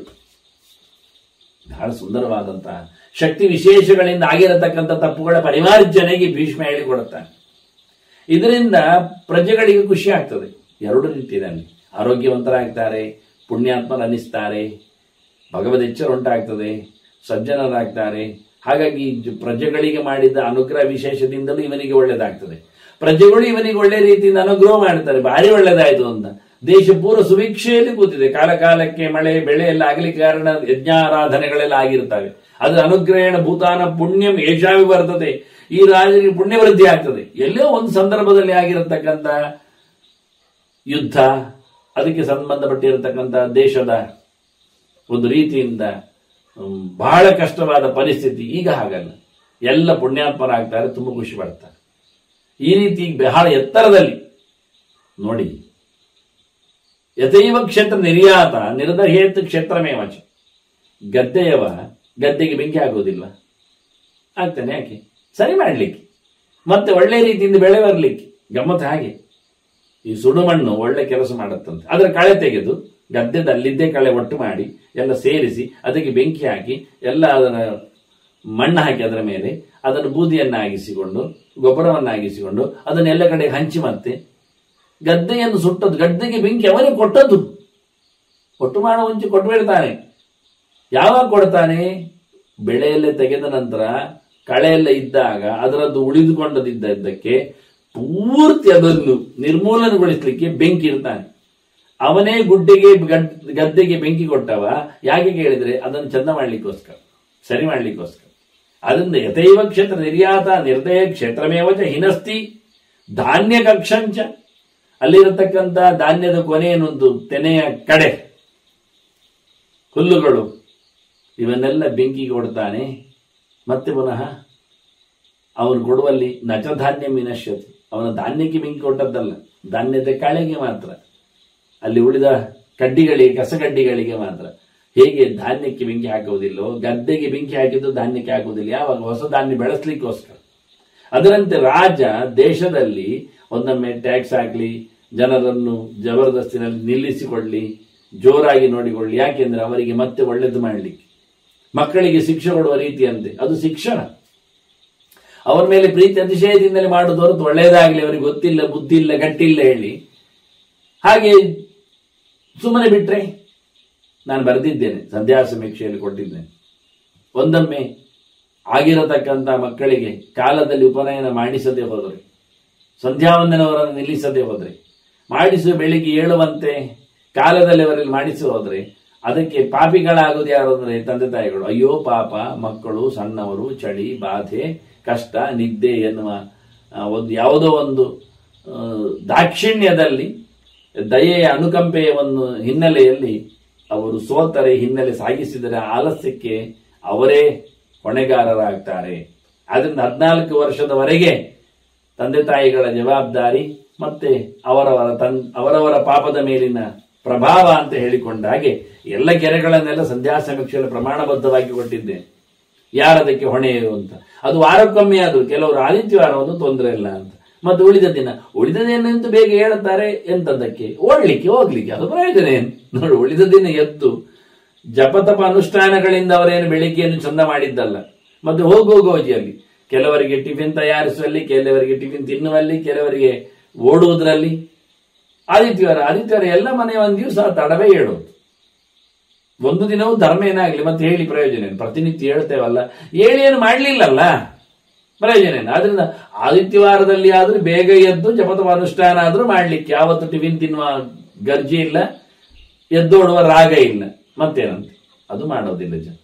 ಬಹಳ ಸುಂದರವಾದಂತಹ ಶಕ್ತಿ ವಿಶೇಷಗಳಿಂದ ಆಗಿರತಕ್ಕಂಥ ತಪ್ಪುಗಳ ಪರಿಮಾರ್ಜನೆಗೆ ಭೀಷ್ಮ ಹೇಳಿಕೊಡುತ್ತಾನೆ. ಇದರಿಂದ ಪ್ರಜೆಗಳಿಗೆ ಖುಷಿ ಆಗ್ತದೆ. ಎರಡು ರೀತಿಯಲ್ಲಿ ಆರೋಗ್ಯವಂತರಾಗ್ತಾರೆ, ಪುಣ್ಯಾತ್ಮರನಿಸ್ತಾರೆ, ಭಗವದ್ ಎಚ್ಚರ ಉಂಟಾಗ್ತದೆ, ಸಜ್ಜನರಾಗ್ತಾರೆ. ಹಾಗಾಗಿ ಪ್ರಜೆಗಳಿಗೆ ಮಾಡಿದ ಅನುಗ್ರಹ ವಿಶೇಷದಿಂದಲೂ ಇವನಿಗೆ ಒಳ್ಳೇದಾಗ್ತದೆ. ಪ್ರಜೆಗಳು ಇವನಿಗೆ ಒಳ್ಳೆ ರೀತಿಯಿಂದ ಅನುಗ್ರಹ ಮಾಡ್ತಾರೆ, ಭಾರಿ ಒಳ್ಳೇದಾಯ್ತು ಅಂತ. ದೇಶ ಪೂರ್ವ ಸುಭಿಕ್ಷೆಯಲ್ಲಿ ಕೂತಿದೆ. ಕಾಲ ಕಾಲಕ್ಕೆ ಮಳೆ ಬೆಳೆ ಎಲ್ಲ ಆಗ್ಲಿಕ್ಕೆ ಕಾರಣ ಯಜ್ಞಾರಾಧನೆಗಳೆಲ್ಲ ಆಗಿರ್ತವೆ. ಅದು ಅನುಗ್ರಹಣ ಭೂತಾನ ಪುಣ್ಯಂ ಏಷಾವಿ ಬರ್ತದೆ. ಈ ರಾಜನಿಗೆ ಪುಣ್ಯ ವೃದ್ಧಿ ಆಗ್ತದೆ. ಎಲ್ಲೋ ಒಂದು ಸಂದರ್ಭದಲ್ಲಿ ಆಗಿರತಕ್ಕಂಥ ಯುದ್ಧ, ಅದಕ್ಕೆ ಸಂಬಂಧಪಟ್ಟಿರತಕ್ಕಂಥ ದೇಶದ ಒಂದು ರೀತಿಯಿಂದ ಬಹಳ ಕಷ್ಟವಾದ ಪರಿಸ್ಥಿತಿ. ಈಗ ಹಾಗಲ್ಲ. ಎಲ್ಲ ಪುಣ್ಯಾತ್ಮರಾಗ್ತಾರೆ, ತುಂಬ ಖುಷಿ ಪಡ್ತಾರೆ. ಈ ರೀತಿ ಬಹಳ ಎತ್ತರದಲ್ಲಿ ನೋಡಿ, ಯಥೈವ ಕ್ಷೇತ್ರ ನಿರ್ಯಾತ ನಿರ್ದಹೇತ್ ಕ್ಷೇತ್ರಮೇವಚ. ಗದ್ದೆಯವ ಗದ್ದೆಗೆ ಬೆಂಕಿ ಆಗೋದಿಲ್ಲ, ಆಗ್ತಾನೆ ಯಾಕೆ? ಸರಿ ಮಾಡಲಿಕ್ಕೆ, ಮತ್ತೆ ಒಳ್ಳೆ ರೀತಿಯಿಂದ ಬೆಳೆ ಬರಲಿಕ್ಕೆ. ಗಮ್ಮತ್ತು ಹಾಗೆ. ಈ ಸುಡುಮಣ್ಣು ಒಳ್ಳೆ ಕೆಲಸ ಮಾಡುತ್ತಂತೆ. ಅದರ ಕಳೆ ತೆಗೆದು ಗದ್ದೆದಲ್ಲಿದ್ದೇ ಕಳೆ ಒಟ್ಟು ಮಾಡಿ ಎಲ್ಲ ಸೇರಿಸಿ ಅದಕ್ಕೆ ಬೆಂಕಿ ಹಾಕಿ ಎಲ್ಲ ಅದರ ಮಣ್ಣು ಹಾಕಿ ಅದರ ಮೇಲೆ ಅದನ್ನು ಬೂದಿಯನ್ನಾಗಿಸಿಕೊಂಡು ಗೊಬ್ಬರವನ್ನಾಗಿಸಿಕೊಂಡು ಅದನ್ನೆಲ್ಲ ಕಡೆ ಹಂಚಿ ಮತ್ತೆ ಗದ್ದೆಯನ್ನು ಸುಟ್ಟದ್ದು. ಗದ್ದೆಗೆ ಬೆಂಕಿ ಅವನೇ ಕೊಟ್ಟದ್ದು. ಒಟ್ಟು ಮಾಡೋ ಮುಂಚೆ ಕೊಟ್ಟು ಬಿಡ್ತಾನೆ. ಯಾವಾಗ ಕೊಡ್ತಾನೆ? ಬೆಳೆಯಲ್ಲೇ ತೆಗೆದ ನಂತರ ಕಳೆಯೆಲ್ಲ ಇದ್ದಾಗ ಅದರದ್ದು ಉಳಿದುಕೊಂಡದಿದ್ದಕ್ಕೆ ಪೂರ್ತಿ ಅದನ್ನು ನಿರ್ಮೂಲನೆಗೊಳಿಸಲಿಕ್ಕೆ ಬೆಂಕಿ ಇರ್ತಾನೆ. ಅವನೇ ಗುಡ್ಡೆಗೆ ಗದ್ದೆಗೆ ಬೆಂಕಿ ಕೊಟ್ಟವ. ಯಾಕೆ ಕೇಳಿದ್ರೆ ಅದನ್ನು ಚಂದ ಮಾಡ್ಲಿಕ್ಕೋಸ್ಕರ, ಸರಿ ಮಾಡ್ಲಿಕ್ಕೋಸ್ಕರ. ಅದರಿಂದ ಯಥೈವ ಕ್ಷೇತ್ರ ನಿರ್ಯಾತ ನಿರ್ದಯ ಕ್ಷೇತ್ರಮೇವಚ ಹಿನಸ್ತಿ ಧಾನ್ಯ ಕಕ್ಷಂಚ. ಅಲ್ಲಿರತಕ್ಕಂಥ ಧಾನ್ಯದ ಕೊನೆಯನ್ನೊಂದು ತೆನೆಯ ಕಡೆ ಹುಲ್ಲುಗಳು ಇವನ್ನೆಲ್ಲ ಬೆಂಕಿ ಕೊಡ್ತಾನೆ. ಮತ್ತೆ ಪುನಃ ಅವನು ಕೊಡುವಲ್ಲಿ ನಚ ಧಾನ್ಯ ವಿನಶ್ಯತಿ. ಅವನ ಧಾನ್ಯಕ್ಕೆ ಬೆಂಕಿ ಕೊಟ್ಟದ್ದಲ್ಲ, ಧಾನ್ಯದ ಕಳೆಗೆ ಮಾತ್ರ, ಅಲ್ಲಿ ಉಳಿದ ಕಡ್ಡಿಗಳಿಗೆ ಕಸಗಡ್ಡಿಗಳಿಗೆ ಮಾತ್ರ. ಹೇಗೆ ಧಾನ್ಯಕ್ಕೆ ಬೆಂಕಿ ಹಾಕುವುದಿಲ್ಲೋ ಗದ್ದೆಗೆ ಬೆಂಕಿ ಹಾಕಿದ್ದು ಧಾನ್ಯಕ್ಕೆ ಹಾಕುವುದಿಲ್ಲ. ಯಾವಾಗ? ಹೊಸ ಧಾನ್ಯ ಬೆಳೆಸಲಿಕ್ಕೋಸ್ಕರ. ಅದರಂತೆ ರಾಜ ದೇಶದಲ್ಲಿ ಒಂದೊಮ್ಮೆ ಟ್ಯಾಕ್ಸ್ ಹಾಕ್ಲಿ, ಜನರನ್ನು ಜಬರ್ದಸ್ತಿನಲ್ಲಿ ನಿಲ್ಲಿಸಿಕೊಳ್ಳಿ, ಜೋರಾಗಿ ನೋಡಿಕೊಳ್ಳಿ. ಯಾಕೆಂದ್ರೆ ಅವರಿಗೆ ಮತ್ತೆ ಒಳ್ಳೇದು ಮಾಡಲಿಕ್ಕೆ, ಮಕ್ಕಳಿಗೆ ಶಿಕ್ಷೆ ಕೊಡುವ ರೀತಿಯಂತೆ ಅದು ಶಿಕ್ಷಣ. ಅವರ ಮೇಲೆ ಪ್ರೀತಿ ಅತಿಶಯದಿಂದಲೇ ಮಾಡುವುದು ಹೊರತು ಒಳ್ಳೆಯದಾಗಲಿ ಅವರಿಗೆ ಗೊತ್ತಿಲ್ಲ, ಬುದ್ಧಿ ಇಲ್ಲ, ಗಟ್ಟಿಲ್ಲ ಹೇಳಿ ಹಾಗೆ ಸುಮ್ಮನೆ ಬಿಟ್ರೆ. ನಾನು ಬರೆದಿದ್ದೇನೆ, ಸಂಧ್ಯಾ ಸಮೀಕ್ಷೆಯಲ್ಲಿ ಕೊಟ್ಟಿದ್ದೇನೆ. ಒಂದೊಮ್ಮೆ ಆಗಿರತಕ್ಕಂಥ ಮಕ್ಕಳಿಗೆ ಕಾಲದಲ್ಲಿ ಉಪನಯನ ಮಾಡಿಸದೆ ಹೋದರೆ, ಸಂಧ್ಯಾವಂದನವರನ್ನು ನಿಲ್ಲಿಸದೆ ಹೋದರೆ, ಮಾಡಿಸುವ ಬೆಳಿಗ್ಗೆ ಏಳುವಂತೆ ಕಾಲದಲ್ಲಿ ಅವರಲ್ಲಿ ಮಾಡಿಸಿ ಹೋದರೆ ಅದಕ್ಕೆ ಪಾಪಿಗಳಾಗುವುದು ಯಾರು ಅಂದರೆ ತಂದೆ ತಾಯಿಗಳು. ಅಯ್ಯೋ ಪಾಪ, ಮಕ್ಕಳು ಸಣ್ಣವರು, ಚಳಿ, ಬಾಧೆ, ಕಷ್ಟ, ನಿದ್ದೆ ಎನ್ನುವ ಒಂದು ಯಾವುದೋ ಒಂದು ದಾಕ್ಷಿಣ್ಯದಲ್ಲಿ, ದಯೆಯ ಅನುಕಂಪೆಯ ಒಂದು ಹಿನ್ನೆಲೆಯಲ್ಲಿ ಅವರು ಸೋತರೆ, ಹಿನ್ನೆಲೆ ಸಾಗಿಸಿದರೆ ಆಲಸ್ಯಕ್ಕೆ ಅವರೇ ಹೊಣೆಗಾರರಾಗ್ತಾರೆ. ಆದ್ರಿಂದ 14 ವರ್ಷದವರೆಗೆ ತಂದೆ ತಾಯಿಗಳ ಜವಾಬ್ದಾರಿ ಮತ್ತೆ ಅವರವರ ಪಾಪದ ಮೇಲಿನ ಪ್ರಭಾವ ಅಂತ ಹೇಳಿಕೊಂಡ ಹಾಗೆ ಎಲ್ಲ ಕೆರೆಗಳನ್ನೆಲ್ಲ ಸಂಧ್ಯಾ ಸಮೀಕ್ಷೆಯಲ್ಲಿ ಪ್ರಮಾಣಬದ್ಧವಾಗಿ ಕೊಟ್ಟಿದ್ದೇನೆ. ಯಾರದಕ್ಕೆ ಹೊಣೆ ಅಂತ. ಅದು ವಾರಕ್ಕೊಮ್ಮೆ ಆದರೂ, ಕೆಲವರು ಆದಿತ್ಯವಾರ ಒಂದು ತೊಂದರೆ ಇಲ್ಲ ಅಂತ. ಮತ್ತೆ ಉಳಿದ ದಿನ ಬೇಗ ಹೇಳುತ್ತಾರೆ. ಎಂತದಕ್ಕೆ? ಓಡ್ಲಿಕ್ಕೆ ಹೋಗ್ಲಿಕ್ಕೆ. ಅದು ಪ್ರಯೋಜನ ಏನು ನೋಡಿ. ಉಳಿದ ದಿನ ಎದ್ದು ಜಪತಪ ಅನುಷ್ಠಾನಗಳಿಂದ ಅವರೇನು ಬೆಳಿಗ್ಗೆಯನ್ನು ಚಂದ ಮಾಡಿದ್ದಲ್ಲ. ಮತ್ತೆ ಹೋಗುವಜಿಯಲ್ಲಿ ಕೆಲವರಿಗೆ ಟಿಫಿನ್ ತಯಾರಿಸುವಲ್ಲಿ, ಕೆಲವರಿಗೆ ಟಿಫಿನ್ ತಿನ್ನುವಲ್ಲಿ, ಕೆಲವರಿಗೆ ಓಡುವುದರಲ್ಲಿ. ಆದಿತ್ಯವಾರ ಎಲ್ಲ ಮನೆ ಒಂದು ದಿವಸ ತಡವೇ ಹೇಳೋದು. ಒಂದು ದಿನವೂ ಧರ್ಮ ಏನಾಗ್ಲಿ ಮತ್ತೆ ಹೇಳಿ ಪ್ರಯೋಜನ ಏನು? ಪ್ರತಿನಿತ್ಯ ಹೇಳ್ತೇವಲ್ಲ, ಹೇಳಿ ಏನು ಮಾಡ್ಲಿಲ್ಲಲ್ಲ, ಪ್ರಯೋಜನ ಏನು? ಆದ್ರಿಂದ ಆದಿತ್ಯವಾರದಲ್ಲಿ ಆದ್ರೂ ಬೇಗ ಎದ್ದು ಜಪತಪ ಅನುಷ್ಠಾನ ಆದ್ರೂ ಮಾಡ್ಲಿಕ್ಕೆ. ಯಾವತ್ತು ಟಿಫಿನ್ ತಿನ್ನುವ ಗರ್ಜಿ ಇಲ್ಲ, ಎದ್ದೋಡುವ ರಾಗ ಇಲ್ಲ, ಮತ್ತೇನಂತೆ ಅದು ಮಾಡೋದಿಲ್ಲ.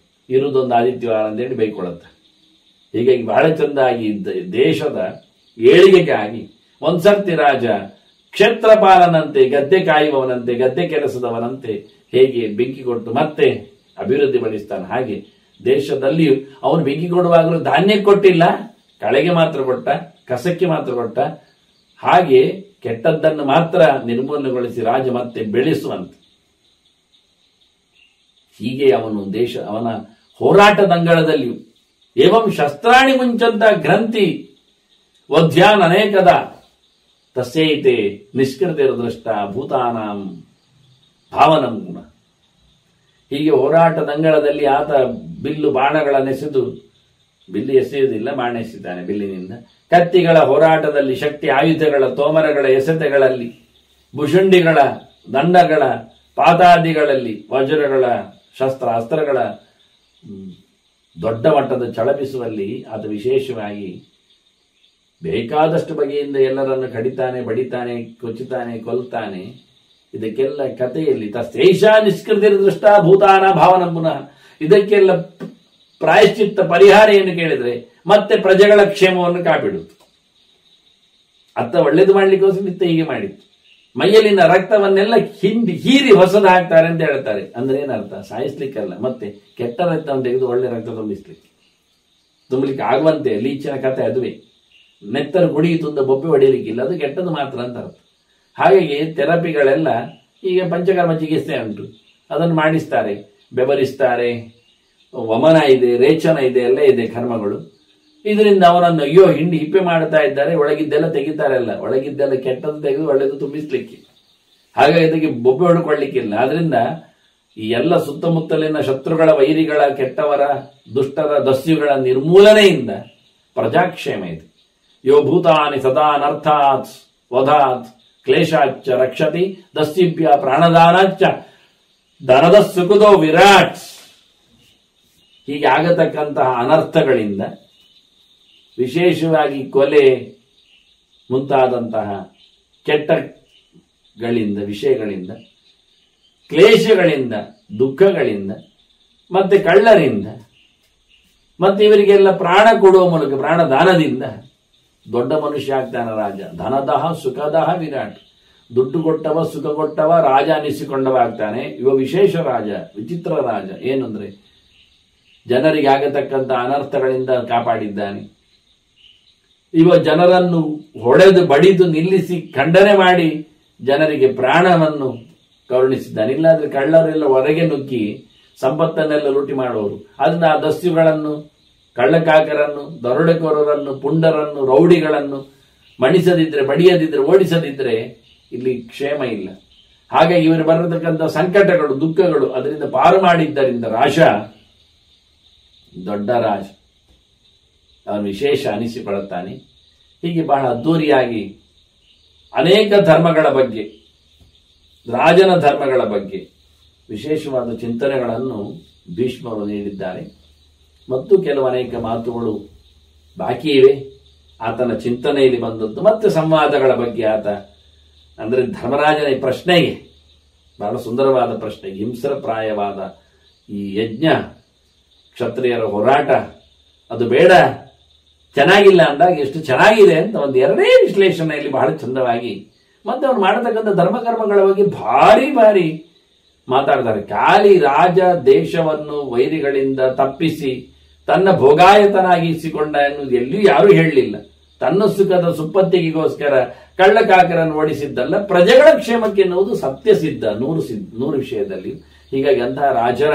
ಇರುವುದೊಂದು ಆದಿತ್ಯವಾರ ಅಂತೇಳಿ ಬೈಕೊಳ್ಳುತ್ತೆ. ಹೀಗಾಗಿ ಬಹಳ ಚಂದಾಗಿ ದೇಶದ ಏಳಿಗೆಗಾಗಿ ಒಂದ್ಸರ್ತಿ ರಾಜ ಕ್ಷೇತ್ರಪಾಲನಂತೆ, ಗದ್ದೆ ಕಾಯುವವನಂತೆ, ಗದ್ದೆ ಕೆಲಸದವನಂತೆ ಹೇಗೆ ಬೆಂಕಿ ಕೊಟ್ಟು ಮತ್ತೆ ಅಭಿವೃದ್ಧಿ ಪಡಿಸ್ತಾನೆ, ಹಾಗೆ ದೇಶದಲ್ಲಿಯೂ ಅವನು ಬೆಂಕಿ ಕೊಡುವಾಗಲೂ ಧಾನ್ಯಕ್ಕೆ ಕೊಟ್ಟಿಲ್ಲ, ಕಳೆಗೆ ಮಾತ್ರ ಕೊಟ್ಟ, ಕಸಕ್ಕೆ ಮಾತ್ರ ಕೊಟ್ಟ. ಹಾಗೆ ಕೆಟ್ಟದ್ದನ್ನು ಮಾತ್ರ ನಿರ್ಮೂಲನೆಗೊಳಿಸಿ ರಾಜ ಮತ್ತೆ ಬೆಳೆಸುವಂತೆ. ಹೀಗೆ ಅವನ ಹೋರಾಟದಂಗಳದಲ್ಲಿಯೂ ಏವಂ ಶಸ್ತ್ರಾಣಿ ಮುಂಚಂತ ಗ್ರಂಥಿ ವಧ್ಯಾನ್ ಅನೇಕದ ತಸ್ಯೈತೆ ನಿಷ್ಕೃತಿರ್ದೃಷ್ಟ ಭೂತಾನಾಂ ಭಾವನಂ ಗುಣ. ಹೀಗೆ ಹೋರಾಟದಂಗಳದಲ್ಲಿ ಆತ ಬಿಲ್ಲು ಬಾಣಗಳನ್ನೆಸೆದು, ಬಿಲ್ಲು ಎಸೆಯುವುದಿಲ್ಲ, ಬಾಣ ಎಸೆಯುತ್ತಾನೆ ಬಿಲ್ಲಿನಿಂದ. ಕತ್ತಿಗಳ ಹೋರಾಟದಲ್ಲಿ, ಶಕ್ತಿ ಆಯುಧಗಳ ತೋಮರಗಳ ಎಸೆತಗಳಲ್ಲಿ, ಭುಷುಂಡಿಗಳ ದಂಡಗಳ ಪಾತಾದಿಗಳಲ್ಲಿ, ವಜ್ರಗಳ ಅಸ್ತ್ರಗಳ ದೊಡ್ಡ ಮಟ್ಟದ ಚಳಪಿಸುವಲ್ಲಿ ಆತ ವಿಶೇಷವಾಗಿ ಬೇಕಾದಷ್ಟು ಬಗೆಯಿಂದ ಎಲ್ಲರನ್ನು ಕಡಿತಾನೆ, ಬಡಿತಾನೆ, ಕೊಚ್ಚುತ್ತಾನೆ, ಕೊಲ್ತಾನೆ. ಇದಕ್ಕೆಲ್ಲ ಕಥೆಯಲ್ಲಿ ತಸ್ತೇಷಾ ನಿಷ್ಕೃತಿರ್ದೃಷ್ಟ ಭೂತಾನ ಭಾವನ ಪುನಃ. ಇದಕ್ಕೆಲ್ಲ ಪ್ರಾಯಶ್ಚಿತ್ತ ಪರಿಹಾರ ಏನು ಕೇಳಿದ್ರೆ ಮತ್ತೆ ಪ್ರಜೆಗಳ ಕ್ಷೇಮವನ್ನು ಕಾಪಿಡುತ್ತೆ. ಅತ್ತ ಒಳ್ಳೇದು ಮಾಡ್ಲಿಕ್ಕೋಸ್ಕರ ನಿತ್ಯ ಹೀಗೆ ಮಾಡಿತ್ತು. ಮೈಯಲ್ಲಿನ ರಕ್ತವನ್ನೆಲ್ಲ ಹೀರಿ ಹೊಸದು ಹಾಕ್ತಾರೆ ಅಂತ ಹೇಳ್ತಾರೆ. ಅಂದ್ರೆ ಏನರ್ಥ? ಸಾಯಿಸ್ಲಿಕ್ಕಲ್ಲ, ಮತ್ತೆ ಕೆಟ್ಟ ರಕ್ತವನ್ನು ತೆಗೆದು ಒಳ್ಳೆ ರಕ್ತ ತುಂಬಿಸ್ಲಿಕ್ಕೆ. ತುಂಬಲಿಕ್ಕೆ ಆಗುವಂತೆ ಲೀಚಿನ ಕಥೆ ಅದುವೇ. ನೆತ್ತರು ಕುಡಿಯುತ್ತಂದ ಬೊಬ್ಬೆ ಹೊಡೆಯಲಿಕ್ಕಿಲ್ಲ, ಅದು ಕೆಟ್ಟದ್ದು ಮಾತ್ರ ಅಂತ ಅರ್ಥ. ಹಾಗಾಗಿ ಥೆರಪಿಗಳೆಲ್ಲ ಈಗ ಪಂಚಕರ್ಮ ಚಿಕಿತ್ಸೆ ಉಂಟು, ಅದನ್ನು ಮಾಡಿಸ್ತಾರೆ, ಬೆವರಿಸ್ತಾರೆ, ವಮನ ಇದೆ, ರೇಚನ ಇದೆ, ಎಲ್ಲ ಇದೆ ಕರ್ಮಗಳು. ಇದರಿಂದ ಅವನನ್ನು ಅಯ್ಯೋ ಹಿಂಡಿ ಹಿಪ್ಪೆ ಮಾಡ್ತಾ ಇದ್ದಾರೆ, ಒಳಗಿದ್ದೆಲ್ಲ ತೆಗಿತಾರಲ್ಲ, ಒಳಗಿದ್ದೆಲ್ಲ ಕೆಟ್ಟದ್ದು ತೆಗೆದು ಒಳ್ಳೆದು ತುಂಬಿಸ್ಲಿಕ್ಕೆ. ಹಾಗಾಗಿ ಇದಕ್ಕೆ ಬೊಬ್ಬೆ ಹೊಡ್ಕೊಳ್ಳಿಕ್ಕಿಲ್ಲ. ಆದ್ರಿಂದ ಈ ಎಲ್ಲ ಸುತ್ತಮುತ್ತಲಿನ ಶತ್ರುಗಳ, ವೈರಿಗಳ, ಕೆಟ್ಟವರ, ದುಷ್ಟರ, ದಸ್ಯುಗಳ ನಿರ್ಮೂಲನೆಯಿಂದ ಪ್ರಜಾಕ್ಷೇಮ ಇದೆ. ಯೋ ಭೂತಾನಿ ಸದಾ ಅನರ್ಥಾತ್ ವಧಾತ್ ಕ್ಲೇಶಾಚ್ಚ ರಕ್ಷತಿ ದಸ್ಯುಭ್ಯ ಪ್ರಾಣದಾನಾಚ್ಚ ಧನದ ಸುಖದೋ ವಿರಾಟ್. ಹೀಗೆ ಆಗತಕ್ಕಂತಹ ಅನರ್ಥಗಳಿಂದ, ವಿಶೇಷವಾಗಿ ಕೊಲೆ ಮುಂತಾದಂತಹ ಕೆಟ್ಟಗಳಿಂದ, ವಿಷಯಗಳಿಂದ, ಕ್ಲೇಶಗಳಿಂದ, ದುಃಖಗಳಿಂದ, ಮತ್ತೆ ಕಳ್ಳರಿಂದ, ಮತ್ತೆ ಇವರಿಗೆಲ್ಲ ಪ್ರಾಣ ಕೊಡುವ ಮೂಲಕ, ಪ್ರಾಣದಾನದಿಂದ ದೊಡ್ಡ ಮನುಷ್ಯ ಆಗ್ತಾನೆ ರಾಜ. ಧನದಹ ಸುಖದಹ ವಿರಾಟ್. ದುಡ್ಡು ಕೊಟ್ಟವ, ಸುಖ ಕೊಟ್ಟವ, ರಾಜ ಅನಿಸಿಕೊಂಡವ ಆಗ್ತಾನೆ. ಇವ ವಿಶೇಷ ರಾಜ, ವಿಚಿತ್ರ ರಾಜ. ಏನಂದ್ರೆ ಜನರಿಗೆ ಆಗತಕ್ಕಂಥ ಅನರ್ಥಗಳಿಂದ ಕಾಪಾಡಿದ್ದಾನೆ. ಇವ ಜನರನ್ನು ಹೊಡೆದು ಬಡಿದು ನಿಲ್ಲಿಸಿ ಖಂಡನೆ ಮಾಡಿ ಜನರಿಗೆ ಪ್ರಾಣವನ್ನು ಕರುಣಿಸಿದ್ದಾನೆ. ಇಲ್ಲಾಂದ್ರೆ ಕಳ್ಳರೆಲ್ಲ ಹೊರಗೆ ನುಗ್ಗಿ ಸಂಪತ್ತನ್ನೆಲ್ಲ ಲೂಟಿ ಮಾಡುವವರು. ಅದನ್ನ ಆ ದಸ್ಯುಗಳನ್ನು, ಕಳ್ಳಕಾಕರನ್ನು, ದರೋಡೆಕೋರರನ್ನು, ಪುಂಡರನ್ನು, ರೌಡಿಗಳನ್ನು ಮಣಿಸದಿದ್ರೆ, ಬಡಿಯದಿದ್ರೆ, ಓಡಿಸದಿದ್ರೆ ಇಲ್ಲಿ ಕ್ಷೇಮ ಇಲ್ಲ. ಹಾಗಾಗಿ ಇವರು ಬರತಕ್ಕಂಥ ಸಂಕಟಗಳು, ದುಃಖಗಳು ಅದರಿಂದ ಪಾರು ಮಾಡಿದ್ದರಿಂದ ರಾಜ ದೊಡ್ಡ ರಾಜ, ಅವನು ವಿಶೇಷ ಅನಿಸಿಕೊಳ್ಳುತ್ತಾನೆ. ಹೀಗೆ ಬಹಳ ಅದ್ದೂರಿಯಾಗಿ ಅನೇಕ ಧರ್ಮಗಳ ಬಗ್ಗೆ, ರಾಜನ ಧರ್ಮಗಳ ಬಗ್ಗೆ ವಿಶೇಷವಾದ ಚಿಂತನೆಗಳನ್ನು ಭೀಷ್ಮರು ನೀಡಿದ್ದಾರೆ. ಮತ್ತು ಕೆಲವು ಅನೇಕ ಮಾತುಗಳು ಬಾಕಿ ಇವೆ ಆತನ ಚಿಂತನೆಯಲ್ಲಿ ಬಂದದ್ದು. ಮತ್ತೆ ಸಂವಾದಗಳ ಬಗ್ಗೆ ಆತ, ಅಂದರೆ ಧರ್ಮರಾಜನ ಈ ಪ್ರಶ್ನೆಗೆ ಬಹಳ ಸುಂದರವಾದ ಪ್ರಶ್ನೆ, ಹಿಂಸರಪ್ರಾಯವಾದ ಈ ಯಜ್ಞ, ಕ್ಷತ್ರಿಯರ ಹೋರಾಟ ಅದು ಬೇಡ, ಚೆನ್ನಾಗಿಲ್ಲ ಅಂದಾಗ ಎಷ್ಟು ಚೆನ್ನಾಗಿದೆ ಅಂತ ಒಂದು ಎರಡೇ ವಿಶ್ಲೇಷಣೆಯಲ್ಲಿ ಬಹಳ ಚಂದವಾಗಿ, ಮತ್ತೆ ಅವನು ಮಾಡತಕ್ಕಂಥ ಧರ್ಮಕರ್ಮಗಳ ಬಗ್ಗೆ ಭಾರಿ ಭಾರಿ ಮಾತಾಡ್ತಾರೆ. ಖಾಲಿ ರಾಜ ದೇಶವನ್ನು ವೈರಿಗಳಿಂದ ತಪ್ಪಿಸಿ ತನ್ನ ಭೋಗಾಯತನಾಗಿಸಿಕೊಂಡ ಎನ್ನುವುದು ಎಲ್ಲಿಯೂ ಯಾರೂ ಹೇಳಲಿಲ್ಲ. ತನ್ನ ಸುಖದ ಸುಪ್ಪತ್ತಿಗೆಗೋಸ್ಕರ ಕಳ್ಳಕಾಕರನ್ನು ಓಡಿಸಿದ್ದಲ್ಲ, ಪ್ರಜೆಗಳ ಕ್ಷೇಮಕ್ಕೆ ಎನ್ನುವುದು ಸತ್ಯಸಿದ್ಧ, ನೂರು ವಿಷಯದಲ್ಲಿ. ಹೀಗಾಗಿ ಅಂತಹ ರಾಜರ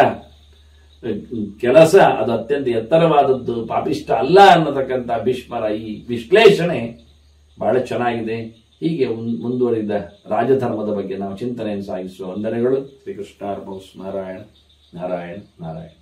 ಕೆಲಸ ಅದು ಅತ್ಯಂತ ಎತ್ತರವಾದದ್ದು, ಪಾಪಿಷ್ಟ ಅಲ್ಲ ಅನ್ನತಕ್ಕಂಥ ಭೀಷ್ಮರ ಈ ವಿಶ್ಲೇಷಣೆ ಬಹಳ ಚೆನ್ನಾಗಿದೆ. ಹೀಗೆ ಮುಂದುವರಿದ ರಾಜಧರ್ಮದ ಬಗ್ಗೆ ನಾವು ಚಿಂತನೆಯನ್ನು ಸಾಗಿಸುವ ವಂದನೆಗಳು. ಶ್ರೀಕೃಷ್ಣಾರ್ಪಣಮಸ್ತು. ನಾರಾಯಣ ನಾರಾಯಣ ನಾರಾಯಣ.